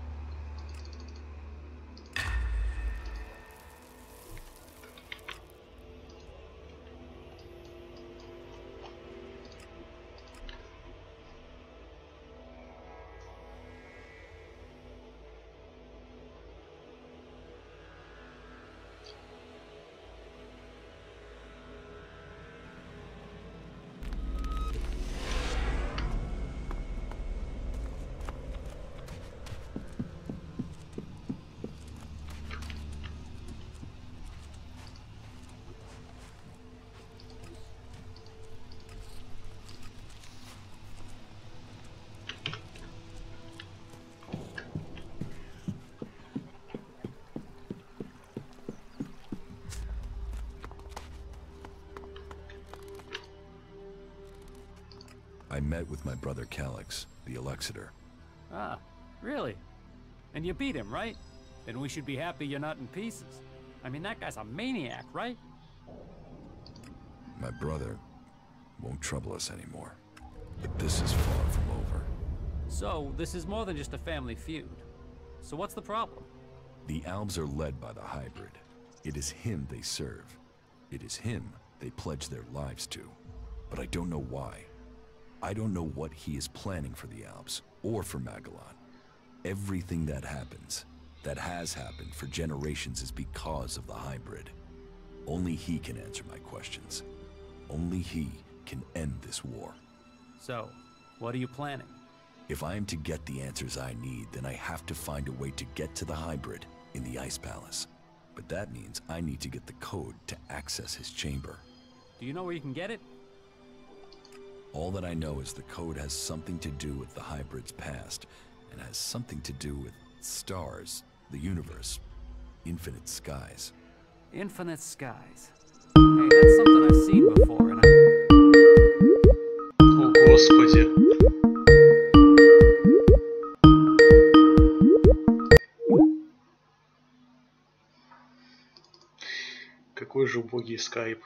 S4: I met with my brother Calyx, the Elexitor.
S5: Ah, really? And you beat him, right? Then we should be happy you're not in pieces. I mean, that guy's a maniac, right?
S4: My brother won't trouble us anymore. But this is far from over.
S5: So, this is more than just a family feud. So what's the problem?
S4: The Albs are led by the hybrid. It is him they serve. It is him they pledge their lives to. But I don't know why. I don't know what he is planning for the Albs, or for Magellan. Everything that happens, that has happened for generations, is because of the hybrid. Only he can answer my questions. Only he can end this war.
S5: So, what are you planning?
S4: If I am to get the answers I need, then I have to find a way to get to the hybrid in the Ice Palace. But that means I need to get the code to access his chamber.
S5: Do you know where you can get it?
S4: All that I know is the code has something to do with the hybrid's past, and has something to do with stars, the universe, infinite skies.
S5: Infinite skies. Hey, that's something I've seen before, and
S1: О, Господи. Какой же убогий скайп.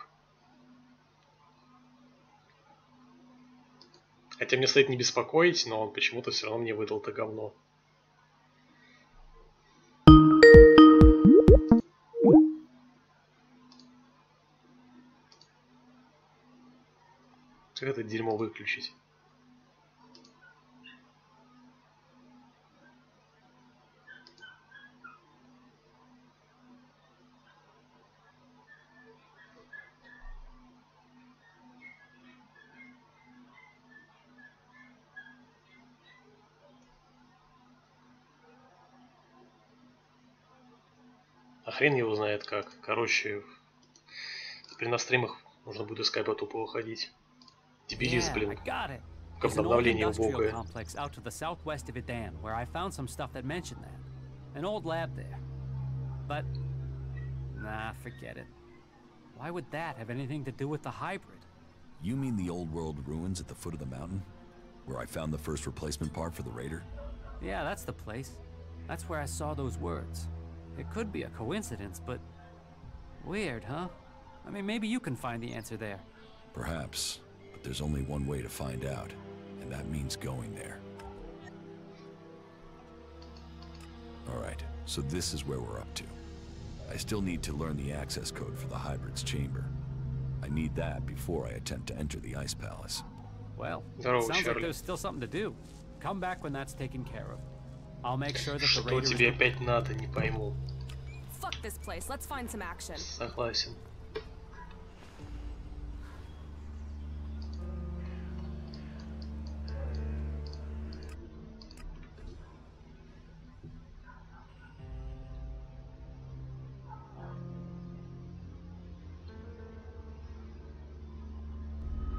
S1: Хотя мне стоит не беспокоить, но он почему-то все равно мне выдал-то говно. Как это дерьмо выключить? А хрен его знает как. Короче, при настримах нужно будет из скайпа тупо выходить. Дебилизм, блин. Как обновление убогое.
S5: complex out to the southwest of Idan, where I found some stuff that mentioned that. An old lab there. But, nah, forget it. Why would that have anything to do with the hybrid?
S4: You mean the old world ruins at the foot of the mountain? Where I found the first replacement part for the Raider?
S5: Yeah, that's the place. That's where I saw those words. It could be a coincidence, but weird, huh? I mean, maybe you can find the answer there.
S4: Perhaps, but there's only one way to find out, and that means going there. Alright, so this is where we're up to. I still need to learn the access code for the hybrid's chamber. I need that before I attempt to enter the Ice Palace.
S5: Well, sounds like there's still something to do. Come back when that's taken care of. I'll make sure that the
S1: Что тебе опять надо, не пойму.
S7: Fuck this place. Let's find some action.
S1: Согласен.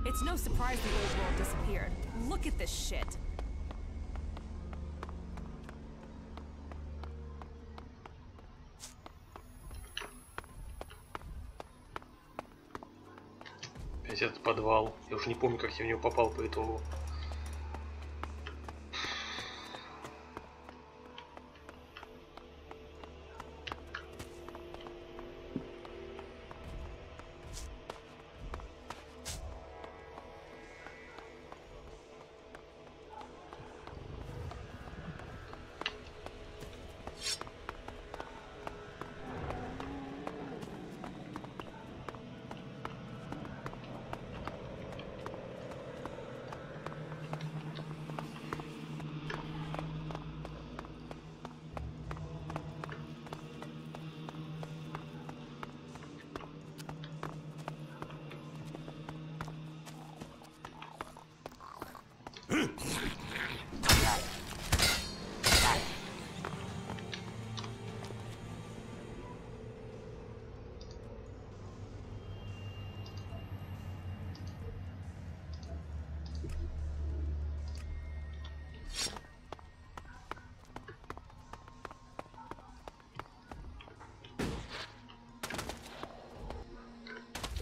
S7: It's no surprise the old world disappeared. Look at this shit.
S1: Опять этот подвал. Я уже не помню, как я в него попал по итогу.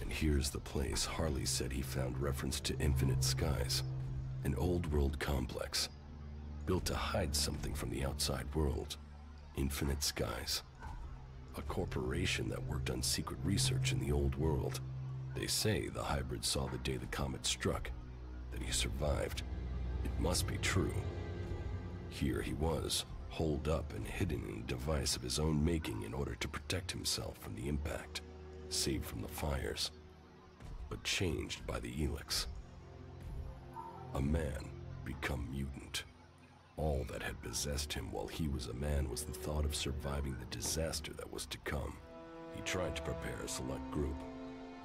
S4: Here's the place Harley said he found reference to Infinite Skies, an old world complex, built to hide something from the outside world. Infinite Skies, a corporation that worked on secret research in the old world. They say the hybrid saw the day the comet struck, that he survived. It must be true. Here he was, holed up and hidden in a device of his own making in order to protect himself from the impact, saved from the fires, but changed by the ELEX. A man become mutant. All that had possessed him while he was a man was the thought of surviving the disaster that was to come. He tried to prepare a select group,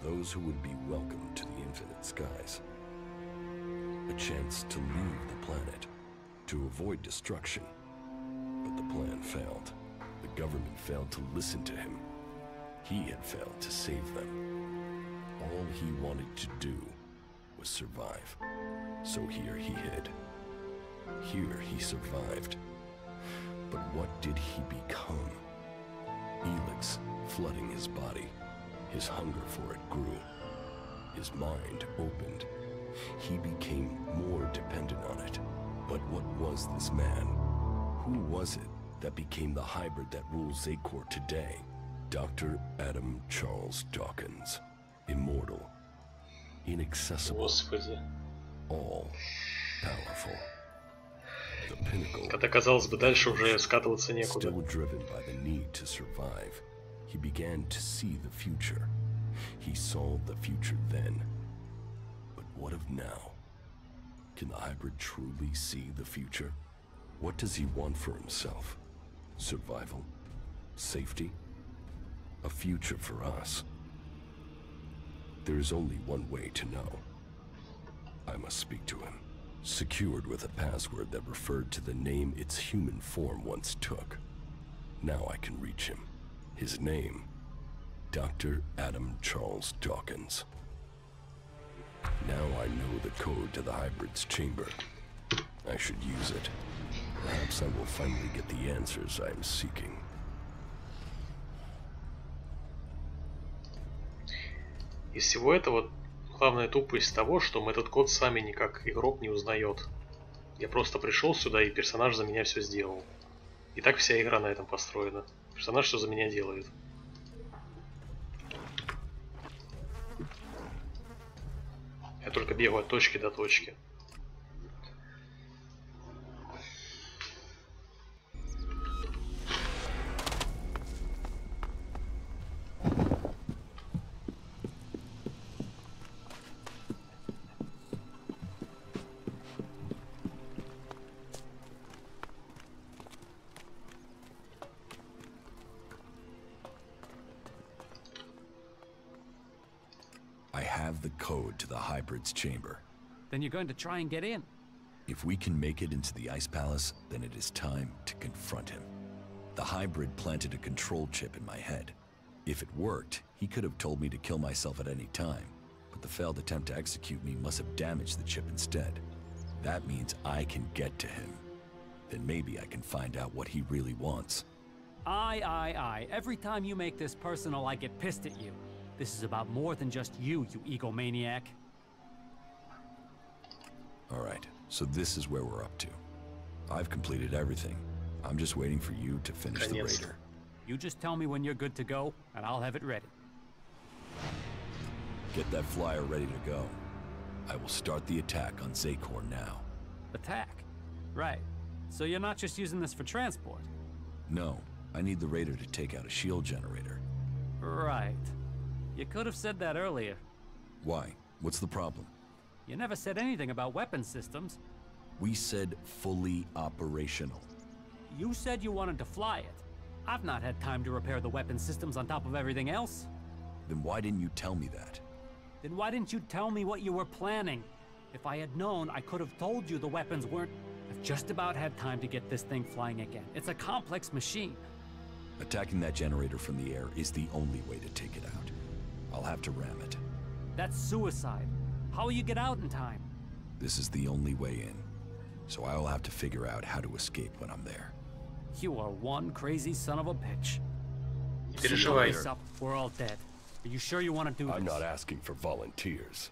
S4: those who would be welcomed to the Infinite Skies. A chance to leave the planet, to avoid destruction. But the plan failed. The government failed to listen to him. He had failed to save them. All he wanted to do was survive. So here he hid. Here he survived. But what did he become? ELEX flooding his body. His hunger for it grew. His mind opened. He became more dependent on it. But what was this man? Who was it that became the hybrid that rules Zakor today? Dr. Adam Charles Dawkins. Immortal. Inaccessible. All powerful. The pinnacle.
S1: Когда, казалось бы, дальше уже скатываться некуда.
S4: Still driven by the need to survive, he began to see the future. He saw the future then. But what of now? Can the hybrid truly see the future? What does he want for himself? Survival? Safety? A future for us? There is only one way to know. I must speak to him. Secured with a password that referred to the name its human form once took. Now I can reach him. His name, Dr. Adam Charles Dawkins. Now I know the code to the hybrid's chamber. I should use it. Perhaps I will finally get the answers I am seeking.
S1: Из всего этого главная тупость того, что мы этот код сами никак игрок не узнает. Я просто пришел сюда, и персонаж за меня все сделал. И так вся игра на этом построена. Персонаж все за меня делает. Я только бегаю от точки до точки.
S4: code to the hybrid's chamber.
S5: Then you're going to try and get in.
S4: If we can make it into the Ice Palace, then it is time to confront him. The hybrid planted a control chip in my head. If it worked, he could have told me to kill myself at any time, but the failed attempt to execute me must have damaged the chip instead. That means I can get to him. Then maybe I can find out what he really wants.
S5: Aye. Every time you make this personal, I get pissed at you. This is about more than just you, you egomaniac.
S4: Alright, so this is where we're up to. I've completed everything. I'm just waiting for you to finish the raider.
S5: You just tell me when you're good to go, and I'll have it ready.
S4: Get that flyer ready to go. I will start the attack on Zakor now.
S5: Attack? Right. So you're not just using this for transport?
S4: No, I need the raider to take out a shield generator.
S5: Right. You could have said that earlier.
S4: Why? What's the problem?
S5: You never said anything about weapon systems.
S4: We said fully operational.
S5: You said you wanted to fly it. I've not had time to repair the weapon systems on top of everything else.
S4: Then why didn't you tell me that?
S5: Then why didn't you tell me what you were planning? If I had known, I could have told you the weapons weren't... I've just about had time to get this thing flying again. It's a complex machine.
S4: Attacking that generator from the air is the only way to take it out. I'll have to ram it.
S5: That's suicide. How will you get out in time?
S4: This is the only way in. So I will have to figure out how to escape when I'm there.
S5: You are one crazy son of a bitch.
S1: Переживай.
S5: We're all dead. Are you sure you want to do this?
S12: I'm not asking for volunteers.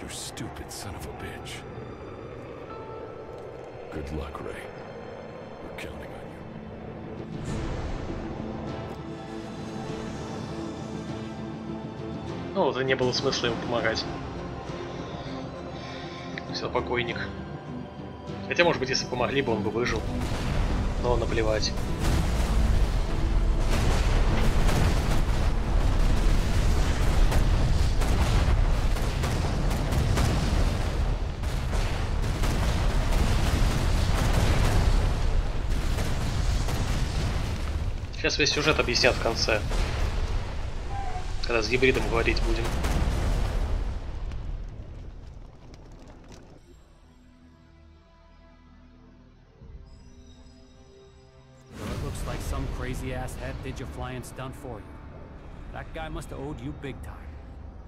S12: You stupid son of a bitch. Good luck, Ray. We're counting on you.
S1: Ну, вот и не было смысла ему помогать. Все, покойник. Хотя, может быть, если помогли бы, он бы выжил. Но наплевать. Сейчас весь сюжет объяснят в конце. Когда с гибридом говорить будем.
S5: It looks like some crazy ass head did your flying stunt for you. That guy must have owed you big time.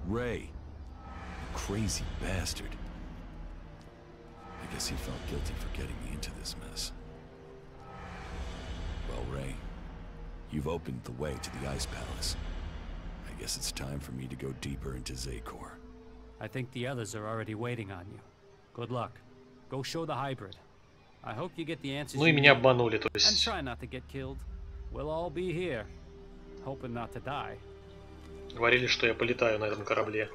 S4: Ray, you crazy bastard. I guess he felt guilty for getting me into this mess. Well, Ray, you've opened the way to the Ice Palace. I guess it's time for me to go deeper into Zakor.
S5: I think the others are already waiting on you. Good luck. Go show the hybrid. I hope you get the answers.
S1: Ну и меня обманули, то есть.
S5: And try not to get killed. We'll all be here, hoping not to die.
S1: Говорили, что я полетаю на этом корабле.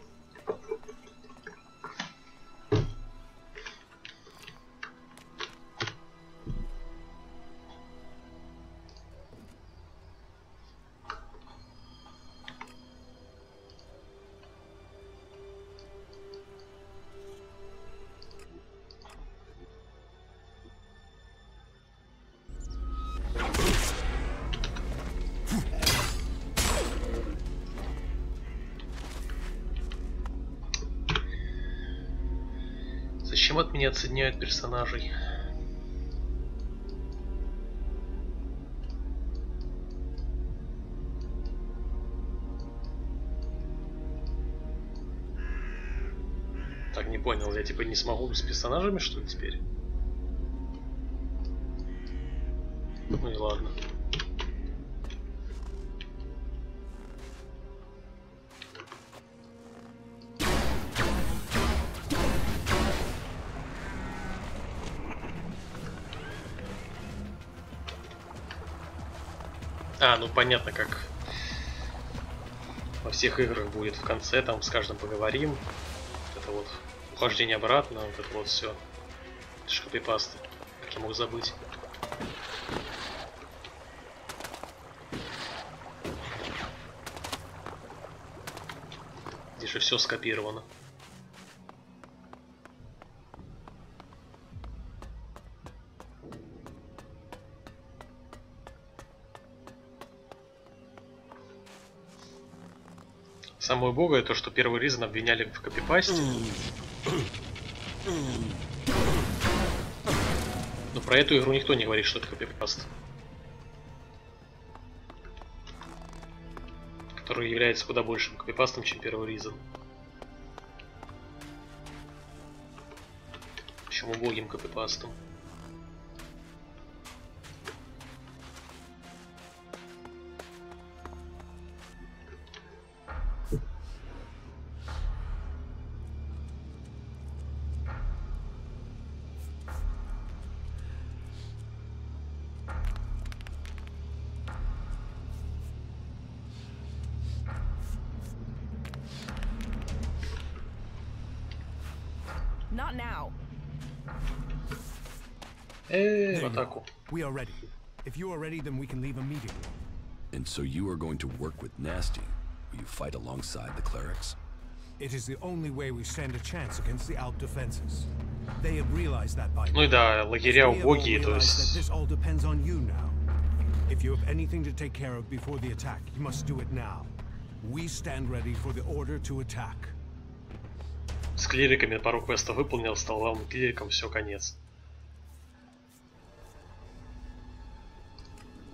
S1: Зачем от меня отсоединяют персонажей? Так, не понял, я типа не смогу с персонажами, что ли, теперь? Ну и ладно. А, ну понятно, как во всех играх будет в конце, там с каждым поговорим. Вот это вот ухождение обратно, вот это вот все. Это ж копипасты. Как я мог забыть? Здесь же все скопировано. Самое убогое то, что первый Ризен обвиняли в копипасте. Но про эту игру никто не говорит, что это копипаст. Который является куда большим копипастом, чем первый Ризен. Чем убогим копипастом.
S7: Not now.
S1: В атаку.
S8: We are ready. If you are ready, then we can leave immediately.
S4: And so you are going to work with Nasty? Will you fight alongside the clerics?
S8: It is the only way we stand a chance against the Alp defenses. They have realized that by now.
S1: Ну и да, лагеря убогие, то есть...
S8: This all depends on you now. If you have anything to take care of before the attack, you must do it now. We stand ready for the order to attack.
S1: С клириками пару квестов выполнил, стал главным клириком, все, конец.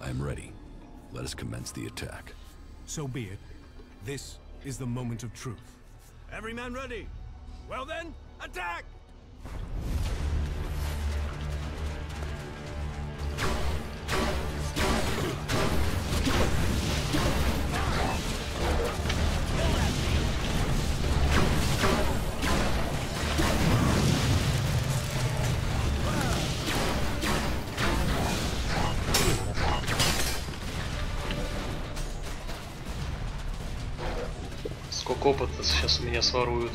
S4: I'm ready. Let us commence the attack.
S8: So be it. This is the moment of truth. Every man ready? Well then, attack!
S1: Сколько опыта сейчас у меня своруют.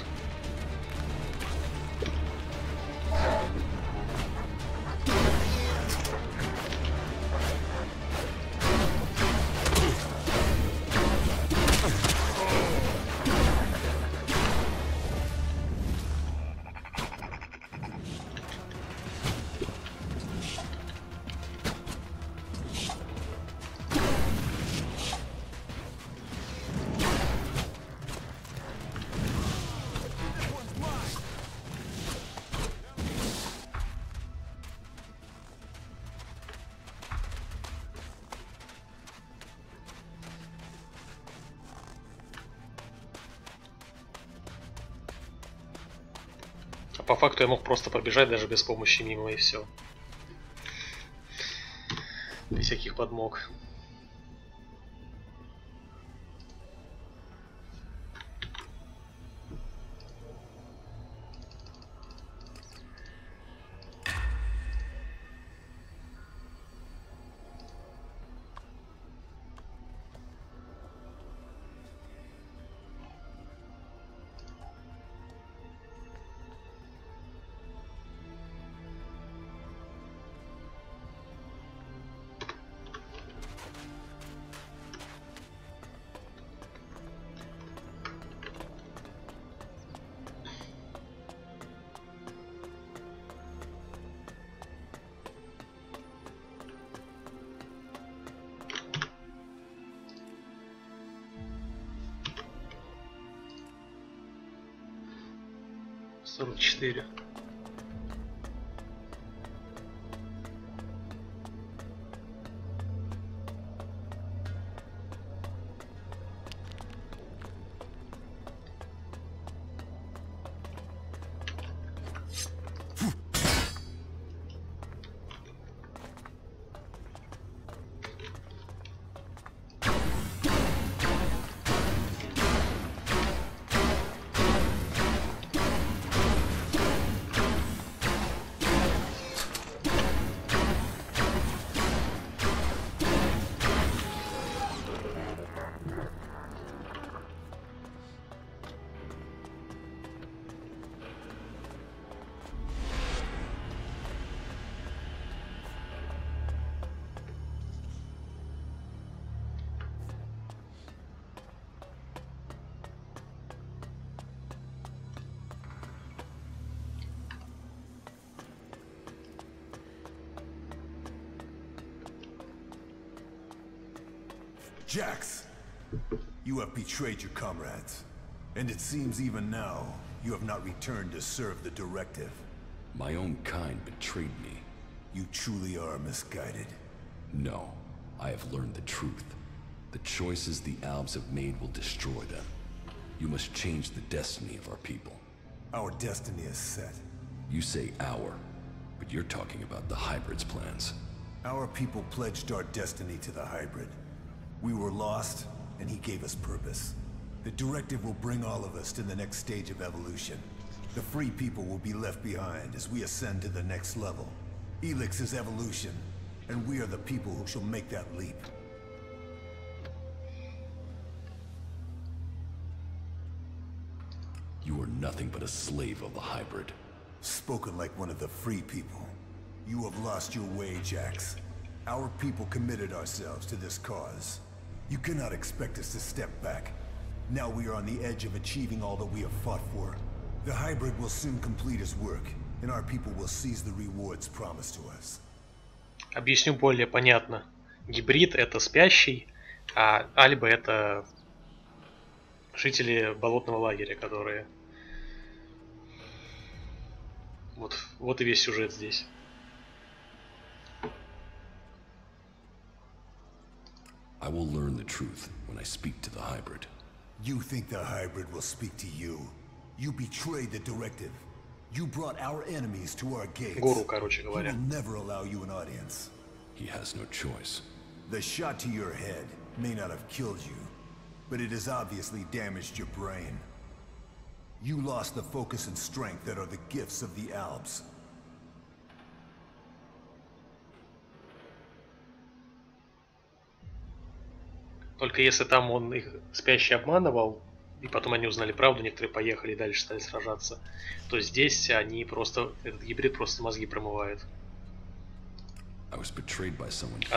S1: По факту я мог просто пробежать даже без помощи мимо, и все. Без всяких подмог. $44.
S13: Jax, you have betrayed your comrades. And it seems even now, you have not returned to serve the directive.
S4: My own kind betrayed me.
S13: You truly are misguided.
S4: No, I have learned the truth. The choices the Albs have made will destroy them. You must change the destiny of our people.
S13: Our destiny is set.
S4: You say our, but you're talking about the Hybrid's plans.
S13: Our people pledged our destiny to the Hybrid. We were lost, and he gave us purpose. The directive will bring all of us to the next stage of evolution. The free people will be left behind as we ascend to the next level. ELEX is evolution, and we are the people who shall make that leap.
S4: You are nothing but a slave of the Hybrid.
S13: Spoken like one of the free people. You have lost your way, Jax. Our people committed ourselves to this cause. You cannot expect us to step back. Now we are on the edge of achieving all that we have fought for. The Hybrid will soon complete his work, and our people will seize the rewards promised to us.
S1: Объясню более понятно. Гибрид — это спящий, а Альбы — это жители болотного лагеря, которые... Вот и весь сюжет здесь.
S4: I will learn the truth when I speak to the Hybrid.
S13: You think the Hybrid will speak to you? You betrayed the directive. You brought our enemies to our gates.
S1: Гуру, короче
S13: He
S1: говоря.
S13: will never allow you an audience.
S4: He has no choice.
S13: The shot to your head may not have killed you, but it has obviously damaged your brain. You lost the focus and strength that are the gifts of the Albs.
S1: Только если там он их спящий обманывал, и потом они узнали правду, некоторые поехали и дальше стали сражаться, то здесь они просто, этот гибрид просто мозги промывает. А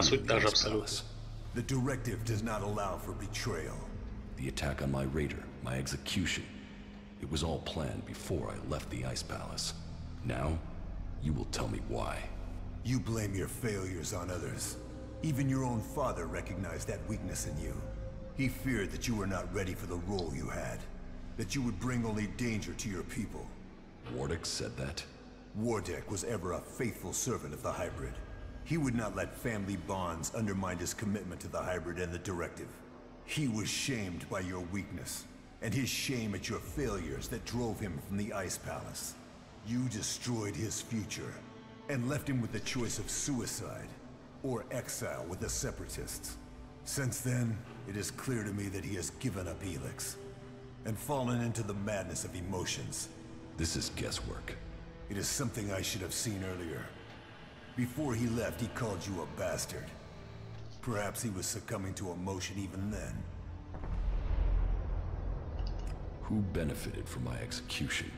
S1: суть та же абсолютно.
S13: The directive does not allow for betrayal.
S4: The attack on my raider, my execution, it was all planned before I left the Ice Palace. Now, you will tell me why.
S13: You blame your failures on others. Even your own father recognized that weakness in you. He feared that you were not ready for the role you had, that you would bring only danger to your people.
S4: Wardeck said that?
S13: Wardeck was ever a faithful servant of the Hybrid. He would not let family bonds undermine his commitment to the Hybrid and the directive. He was shamed by your weakness, and his shame at your failures that drove him from the Ice Palace. You destroyed his future, and left him with the choice of suicide, or exile with the Separatists. Since then, it is clear to me that he has given up ELEX, and fallen into the madness of emotions.
S4: This is guesswork.
S13: It is something I should have seen earlier. Before he left, he called you a bastard. Perhaps he was succumbing to emotion even then.
S4: Who benefited from my execution?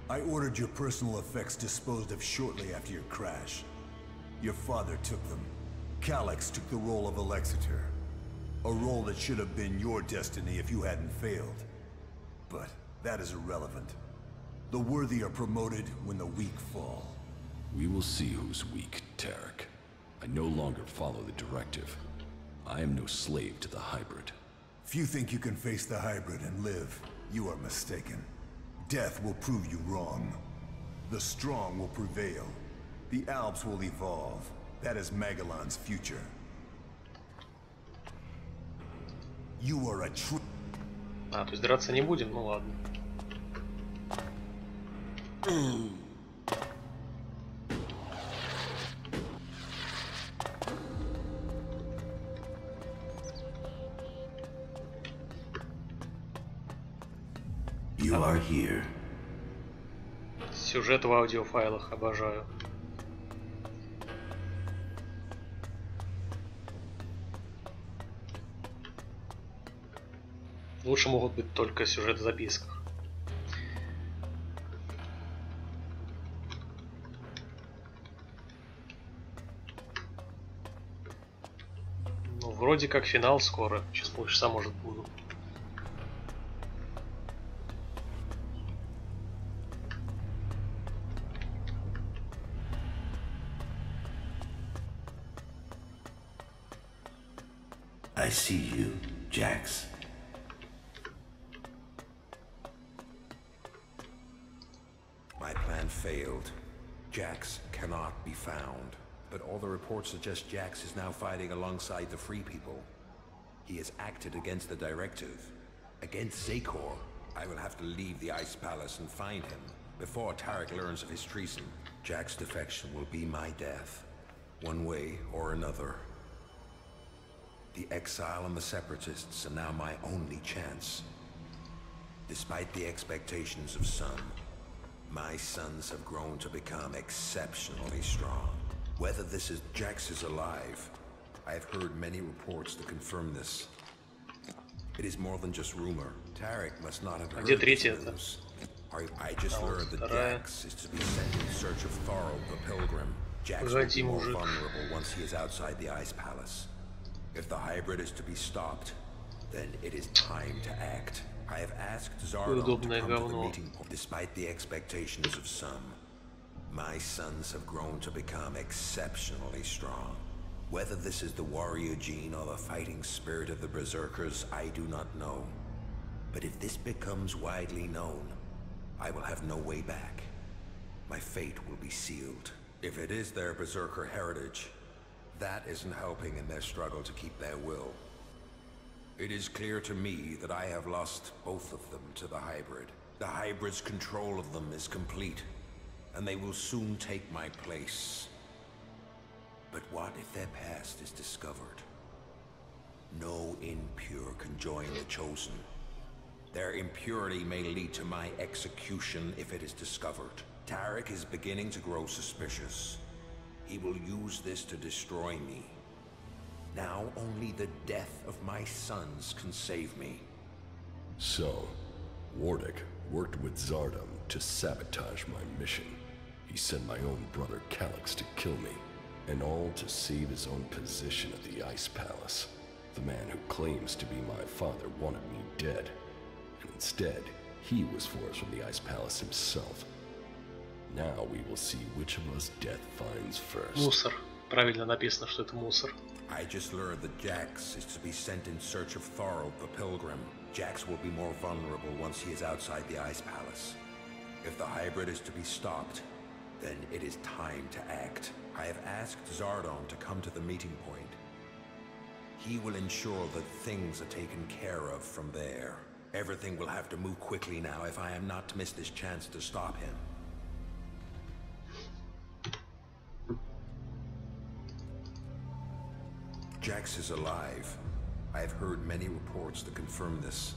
S13: I ordered your personal effects disposed of shortly after your crash. Your father took them. Calyx took the role of Alexator. A role that should have been your destiny if you hadn't failed. But that is irrelevant. The worthy are promoted when the weak fall.
S4: We will see who's weak, Tarek. I no longer follow the directive. I am no slave to the Hybrid.
S13: If you think you can face the Hybrid and live, you are mistaken. Death will prove you wrong. The strong will prevail. The Albs will evolve. That is Magellan's future. You are a true...
S1: А, то есть драться не будем? Ну ладно.
S2: You are here.
S1: Сюжет в аудиофайлах обожаю. Лучше могут быть только сюжеты в записках. Ну, вроде как финал скоро. Через полчаса, может, буду.
S2: I see you, Jax.
S10: failed. Jax cannot be found. But all the reports suggest Jax is now fighting alongside the Free People. He has acted against the directive. Against Zakor. I will have to leave the Ice Palace and find him before Tarek learns of his treason. Jack's defection will be my death, one way or another. The exile and the separatists are now my only chance. Despite the expectations of some, my sons have grown to become exceptionally strong. Whether this is Jax is alive, I have heard many reports to confirm this. It is more than just rumor. Tarek must not have heard this news. I just learned that Jax is to be sent in search of Thorough the Pilgrim. Jax will be more vulnerable once he is outside the Ice Palace. If the hybrid is to be stopped, then it is time to act. I have asked Zardon to come to the meeting point. Despite the expectations of some, my sons have grown to become exceptionally strong. Whether this is the warrior gene or the fighting spirit of the Berserkers, I do not know. But if this becomes widely known, I will have no way back. My fate will be sealed. If it is their Berserker heritage, that isn't helping in their struggle to keep their will. It is clear to me that I have lost both of them to the hybrid. The hybrid's control of them is complete, and they will soon take my place. But what if their past is discovered? No impure can join the Chosen. Their impurity may lead to my execution if it is discovered. Tarek is beginning to grow suspicious. He will use this to destroy me. Now only the death of my sons can save me.
S4: So, Wardick worked with Zardom to sabotage my mission. He sent my own brother Calyx to kill me, and all to save his own position at the Ice Palace. The man who claims to be my father wanted me dead, and instead, he was forced from the Ice Palace himself. Now we will see which of us death finds first.
S1: Мусор. Правильно написано, что это мусор.
S10: I just learned that Jax is to be sent in search of Thorough the Pilgrim. Jax will be more vulnerable once he is outside the Ice Palace. If the hybrid is to be stopped, then it is time to act. I have asked Zardon to come to the meeting point. He will ensure that things are taken care of from there. Everything will have to move quickly now if I am not to miss this chance to stop him. Jax is alive. I have heard many reports to confirm this.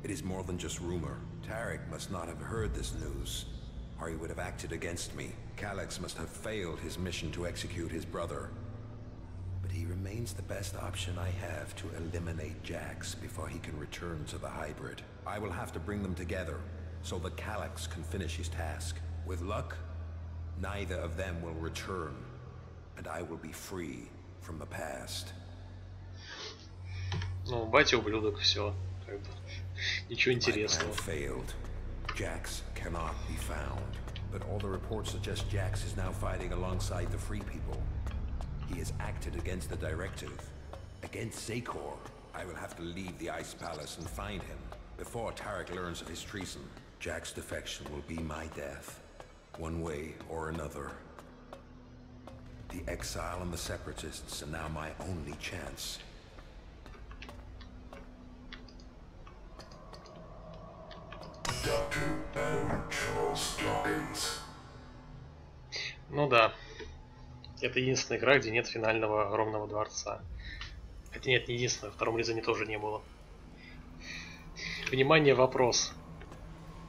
S10: It is more than just rumor. Tarek must not have heard this news, or he would have acted against me. Calyx must have failed his mission to execute his brother. But he remains the best option I have to eliminate Jax before he can return to the hybrid. I will have to bring them together, so that Calyx can finish his task. With luck, neither of them will return, and I will be free from the past.
S1: Ну, батя ублюдок, все. Ничего интересного.
S10: Failed. Jax cannot be found, but all the reports suggest Jax is now fighting alongside the Free People. He has acted against the directive. Against Zakor. I will have to leave the Ice Palace and find him before Tarek learns of his treason. Jax's defection will be my death, one way or another. The exile and the separatists are now my only chance.
S1: Ну да. Это единственная игра, где нет финального огромного дворца. Хотя нет, не единственная, в втором Резоне тоже не было. Внимание, вопрос.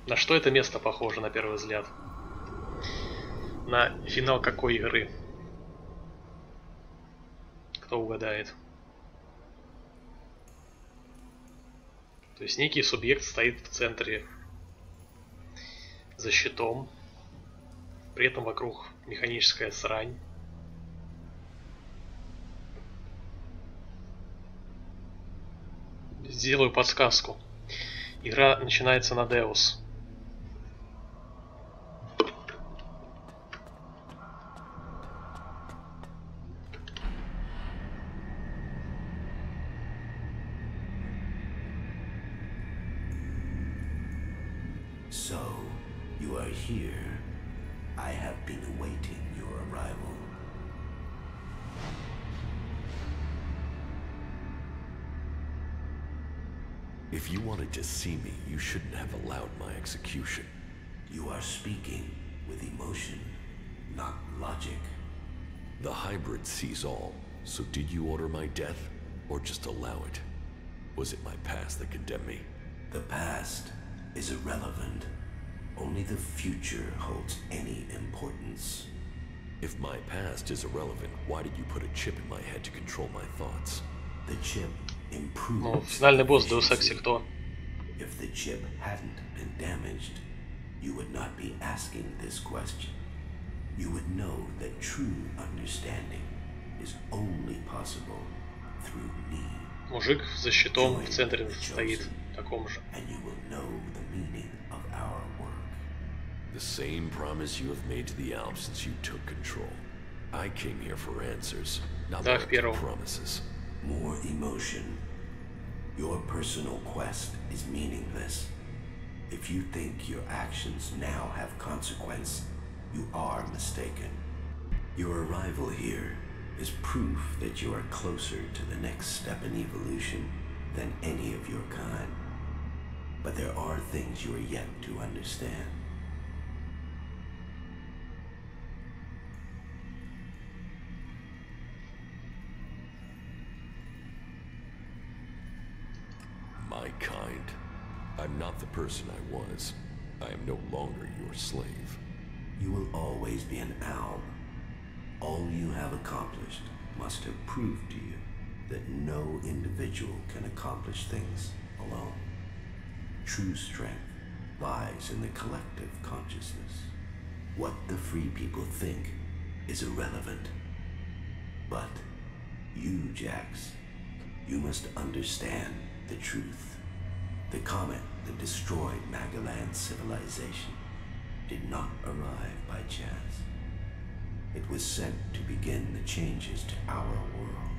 S1: На что это место похоже на первый взгляд? На финал какой игры? Кто угадает? То есть некий субъект стоит в центре за щитом, при этом вокруг механическая срань. Сделаю подсказку. Игра начинается на Deus.
S2: So, you are here.
S10: I have been awaiting your arrival.
S4: If you wanted to see me, you shouldn't have allowed my execution.
S10: You are speaking with emotion, not logic.
S4: The hybrid sees all, so did you order my death, or just allow it? Was it my past that condemned me?
S10: The past is irrelevant. Only the future holds any importance.
S4: If my past is irrelevant, why did you put a chip in my head to control my thoughts?
S10: The chip improves.
S1: Ну, финальный босс Deus Ex кто?
S10: If the chip hadn't been damaged, you would not be asking this question. You would know that true understanding is only possible through me.
S1: Мужик за щитом в центре стоит, таком же.
S10: And you will know the meaning of our work.
S4: The same promise you have made to the Alps since you took control. I came here for answers, not promises.
S10: More emotion. Your personal quest is meaningless. If you think your actions now have consequence, you are mistaken. Your arrival here is proof that you are closer to the next step in evolution than any of your kind. But there are things you are yet to understand.
S4: My kind. I'm not the person I was. I am no longer your slave.
S10: You will always be an alb. All you have accomplished must have proved to you that no individual can accomplish things alone. True strength lies in the collective consciousness. What the free people think is irrelevant. But you, Jax, you must understand the truth. The comet that destroyed Magellan's civilization did not arrive by chance. It was sent to begin the changes to our world,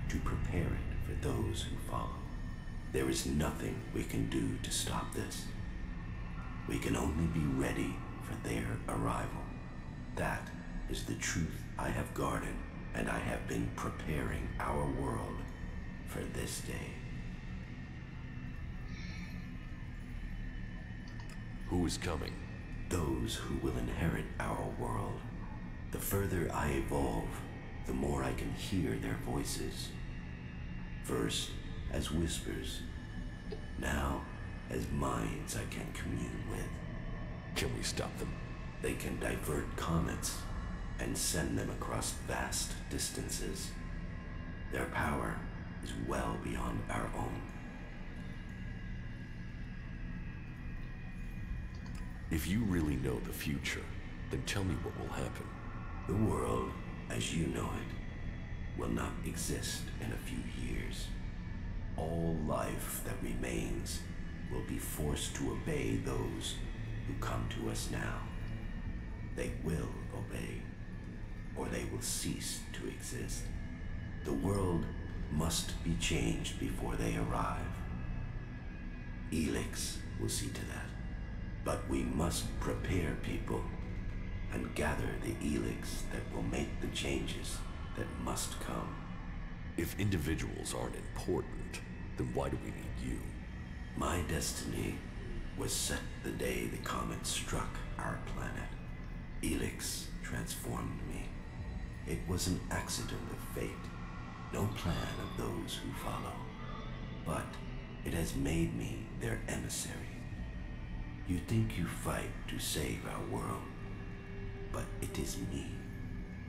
S10: to prepare it for those who follow. There is nothing we can do to stop this. We can only be ready for their arrival. That is the truth I have guarded, and I have been preparing our world for this day.
S4: Who is coming?
S10: Those who will inherit our world. The further I evolve, the more I can hear their voices. First, as whispers. Now, as minds I can commune with.
S4: Can we stop them?
S10: They can divert comets and send them across vast distances. Their power is well beyond our own.
S4: If you really know the future, then tell me what will happen.
S10: The world, as you know it, will not exist in a few years. All life that remains will be forced to obey those who come to us now. They will obey, or they will cease to exist. The world must be changed before they arrive. ELEX will see to that. But we must prepare people and gather the ELEX that will make the changes that must come.
S4: If individuals aren't important, then why do we need you?
S10: My destiny was set the day the comet struck our planet. ELEX transformed me. It was an accident of fate, no plan of those who follow. But it has made me their emissary. You think you fight to save our world, but it is me,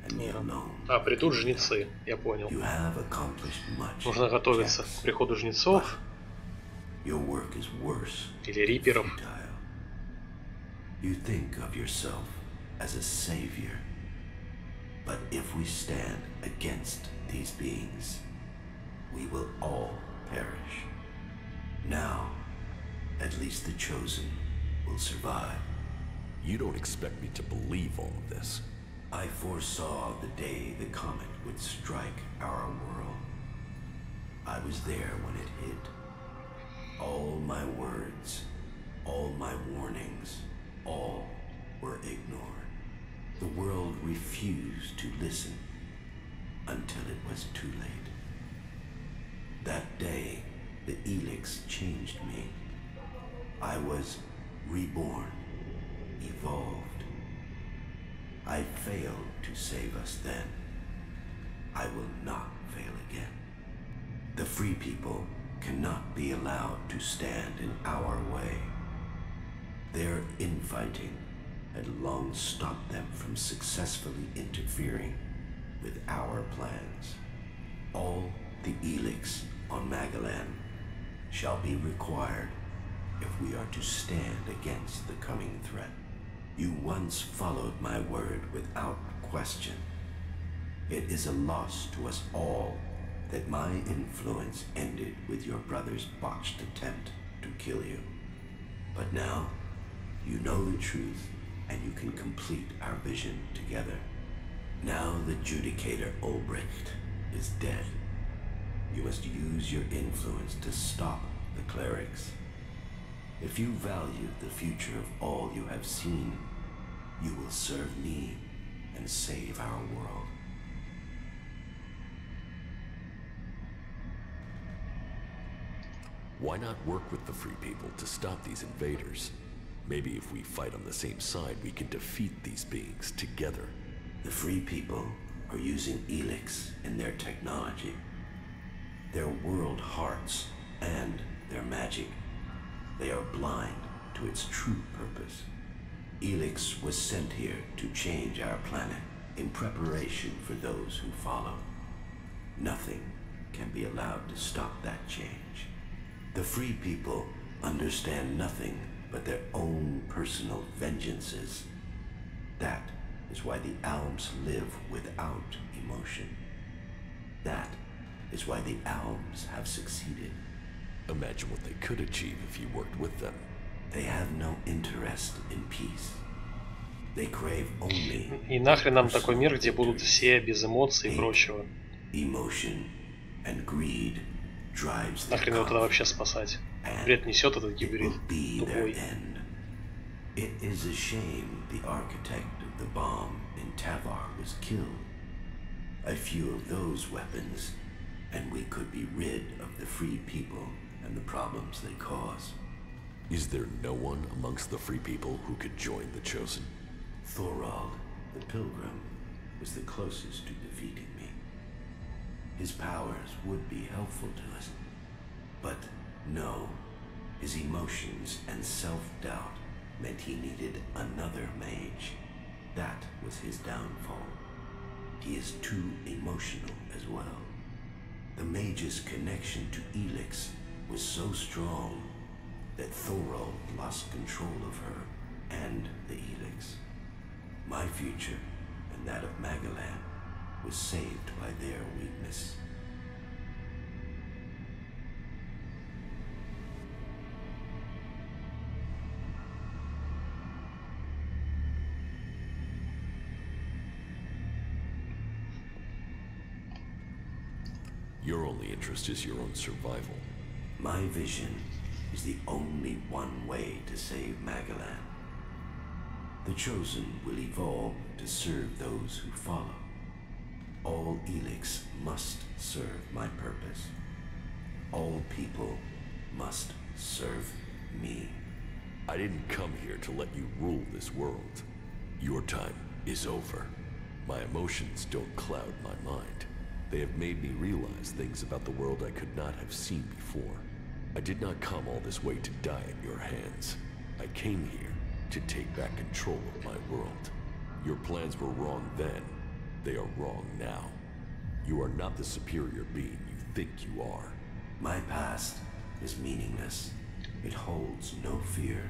S10: and me alone.
S1: А, придут жнецы, я понял.
S10: You have accomplished much.
S1: Нужно готовиться к приходу жнецов.
S10: Your work is worse.
S1: Или риперов.
S10: You think of yourself as a savior, but if we stand against these beings, we will all perish. Now, at least the chosen will survive.
S4: You don't expect me to believe all of this.
S10: I foresaw the day the comet would strike our world. I was there when it hit. All my words, all my warnings, all were ignored.
S14: The world refused to listen until it was too late. That day, the ELEX changed me. I was reborn, evolved. I failed to save us then. I will not fail again. The free people cannot be allowed to stand in our way. Their infighting had long stopped them from successfully interfering with our plans. All the ELEX on Magalan shall be required if we are to stand against the coming threat. You once followed my word without question. It is a loss to us all that my influence ended with your brother's botched attempt to kill you. But now, you know the truth, and you can complete our vision together. Now the Judicator Ulbricht is dead. You must use your influence to stop the clerics. If you value the future of all you have seen, you will serve me and save our world.
S4: Why not work with the free people to stop these invaders? Maybe if we fight on the same side, we can defeat these beings together.
S14: The free people are using ELEX and their technology, their world hearts, and their magic. They are blind to its true purpose. ELEX was sent here to change our planet in preparation for those who follow. Nothing can be allowed to stop that change. The free people understand nothing but their own personal vengeances. That is why the Alms live without emotion. That is why the Alms have succeeded.
S4: Imagine what they could achieve if you worked with them.
S14: They have no interest in peace. They crave only.
S1: И нахрен нам такой мир, где будут все без эмоций и прочего.
S14: Emotion and greed drives them.
S1: Нахрен его тогда вообще спасать? Бред несет этот гибрид тупой.
S14: It is a shame the architect of the bomb in Tavar was killed. A few of those weapons, and we could be rid of the free people and the problems they cause.
S4: Is there no one amongst the free people who could join the Chosen?
S14: Thorald, the Pilgrim, was the closest to defeating me. His powers would be helpful to us. But no, his emotions and self-doubt meant he needed another mage. That was his downfall. He is too emotional as well. The mage's connection to ELEX was so strong that Thorald lost control of her and the ELEX. My future and that of Magalan was saved by their weakness.
S4: Your only interest is your own survival.
S14: My vision is the only one way to save Magalan. The Chosen will evolve to serve those who follow. All ELEX must serve my purpose. All people must serve me.
S4: I didn't come here to let you rule this world. Your time is over. My emotions don't cloud my mind. They have made me realize things about the world I could not have seen before. I did not come all this way to die at your hands. I came here to take back control of my world. Your plans were wrong then. They are wrong now. You are not the superior being you think you are.
S14: My past is meaningless. It holds no fear.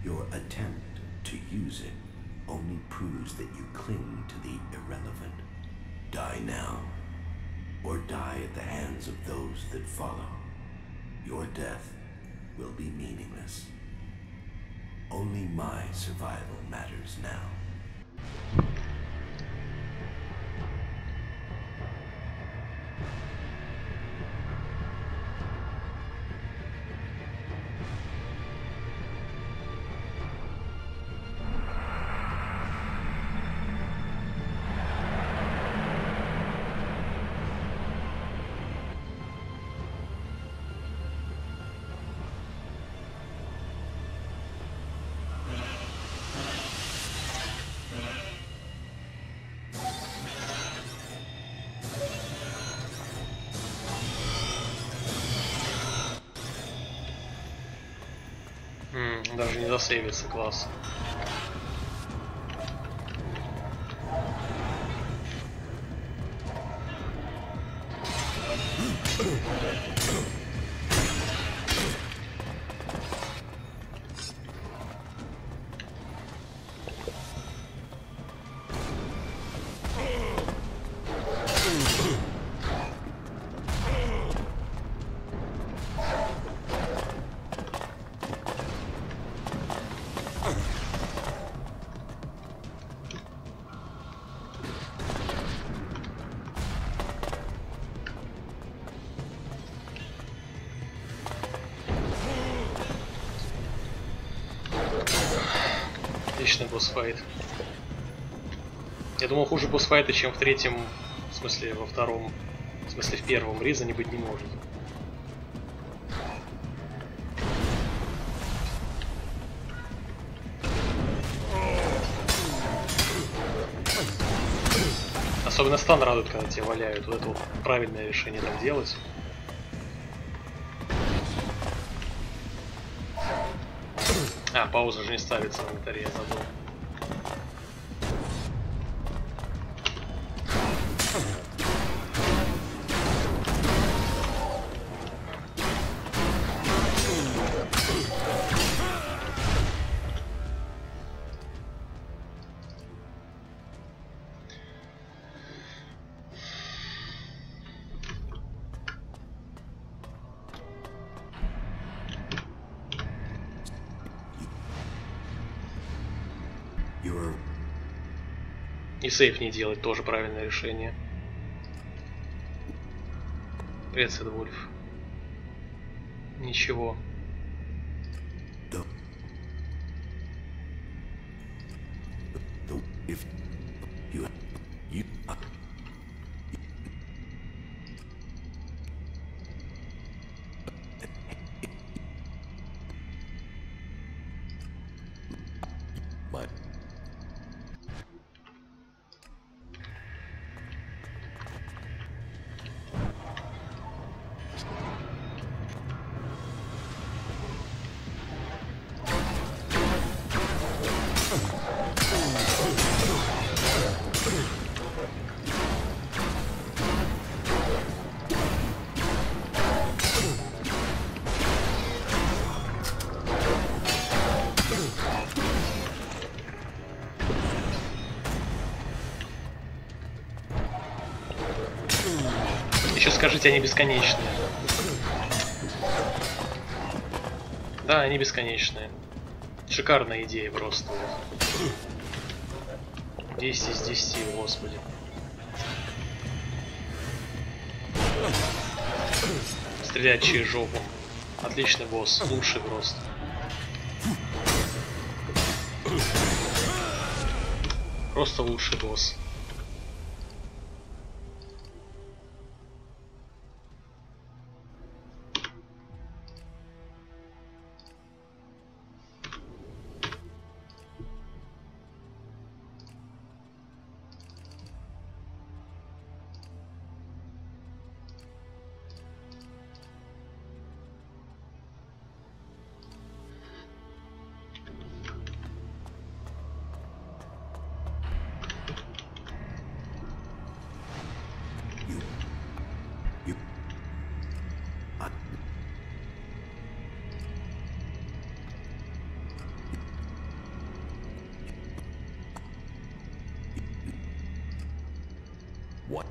S14: Your attempt to use it only proves that you cling to the irrelevant. Die now, or die at the hands of those that follow. Your death will be meaningless. Only my survival matters now.
S1: Даже не засейвится, класс. Отличный босс-файт. Я думал, хуже босс-файта, чем в третьем, в смысле во втором, в смысле в первом Риза не быть не может. Особенно стан радует, когда тебя валяют. Вот это вот правильное решение так делать. А, пауза же не ставится в инвентаре, я забыл. И сейф не делать тоже правильное решение. Привет, Сэдвульф. Ничего. Еще скажите, они бесконечные. Да, они бесконечные. Шикарная идея просто. 10 из 10, господи. Стрелять через жопу. Отличный босс, лучший просто. Просто лучший босс.
S4: What?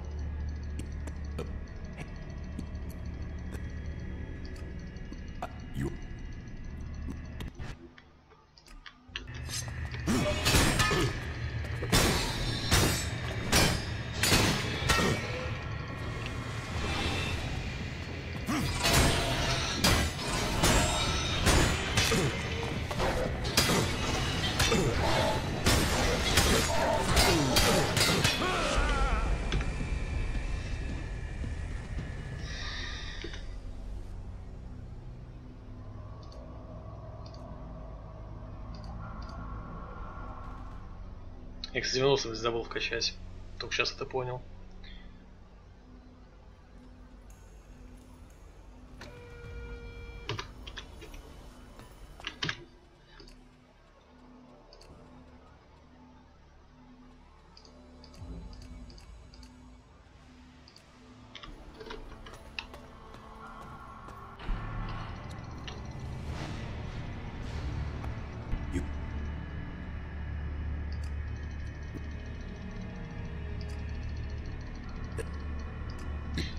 S4: You.
S1: X90 забыл вкачать. Только сейчас это понял.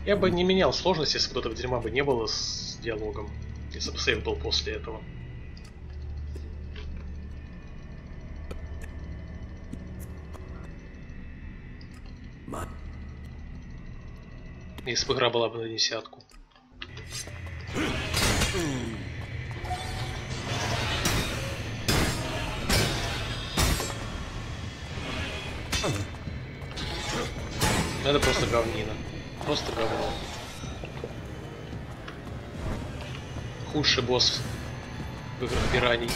S1: Я бы не менял сложность, если бы этого дерьма бы не было с диалогом. Если бы сейв был после этого. Если бы игра была бы на 10. Это просто говнина. Просто говно. Худший босс в играх пираний.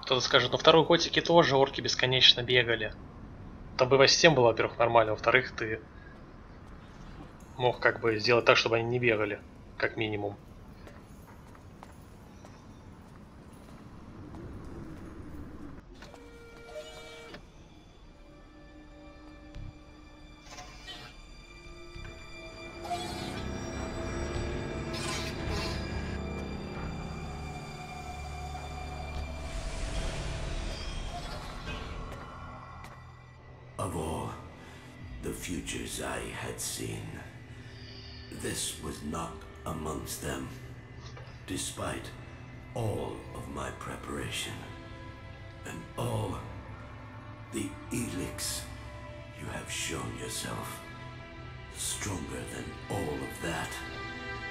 S1: Кто-то скажет, но второй готике тоже орки бесконечно бегали. Там бы система была, во-первых, нормально, во-вторых, ты мог как бы сделать так, чтобы они не бегали, как минимум.
S14: Of all the futures I had seen, this was not amongst them, despite all of my preparation and all the ELEX. You have shown yourself stronger than all of that.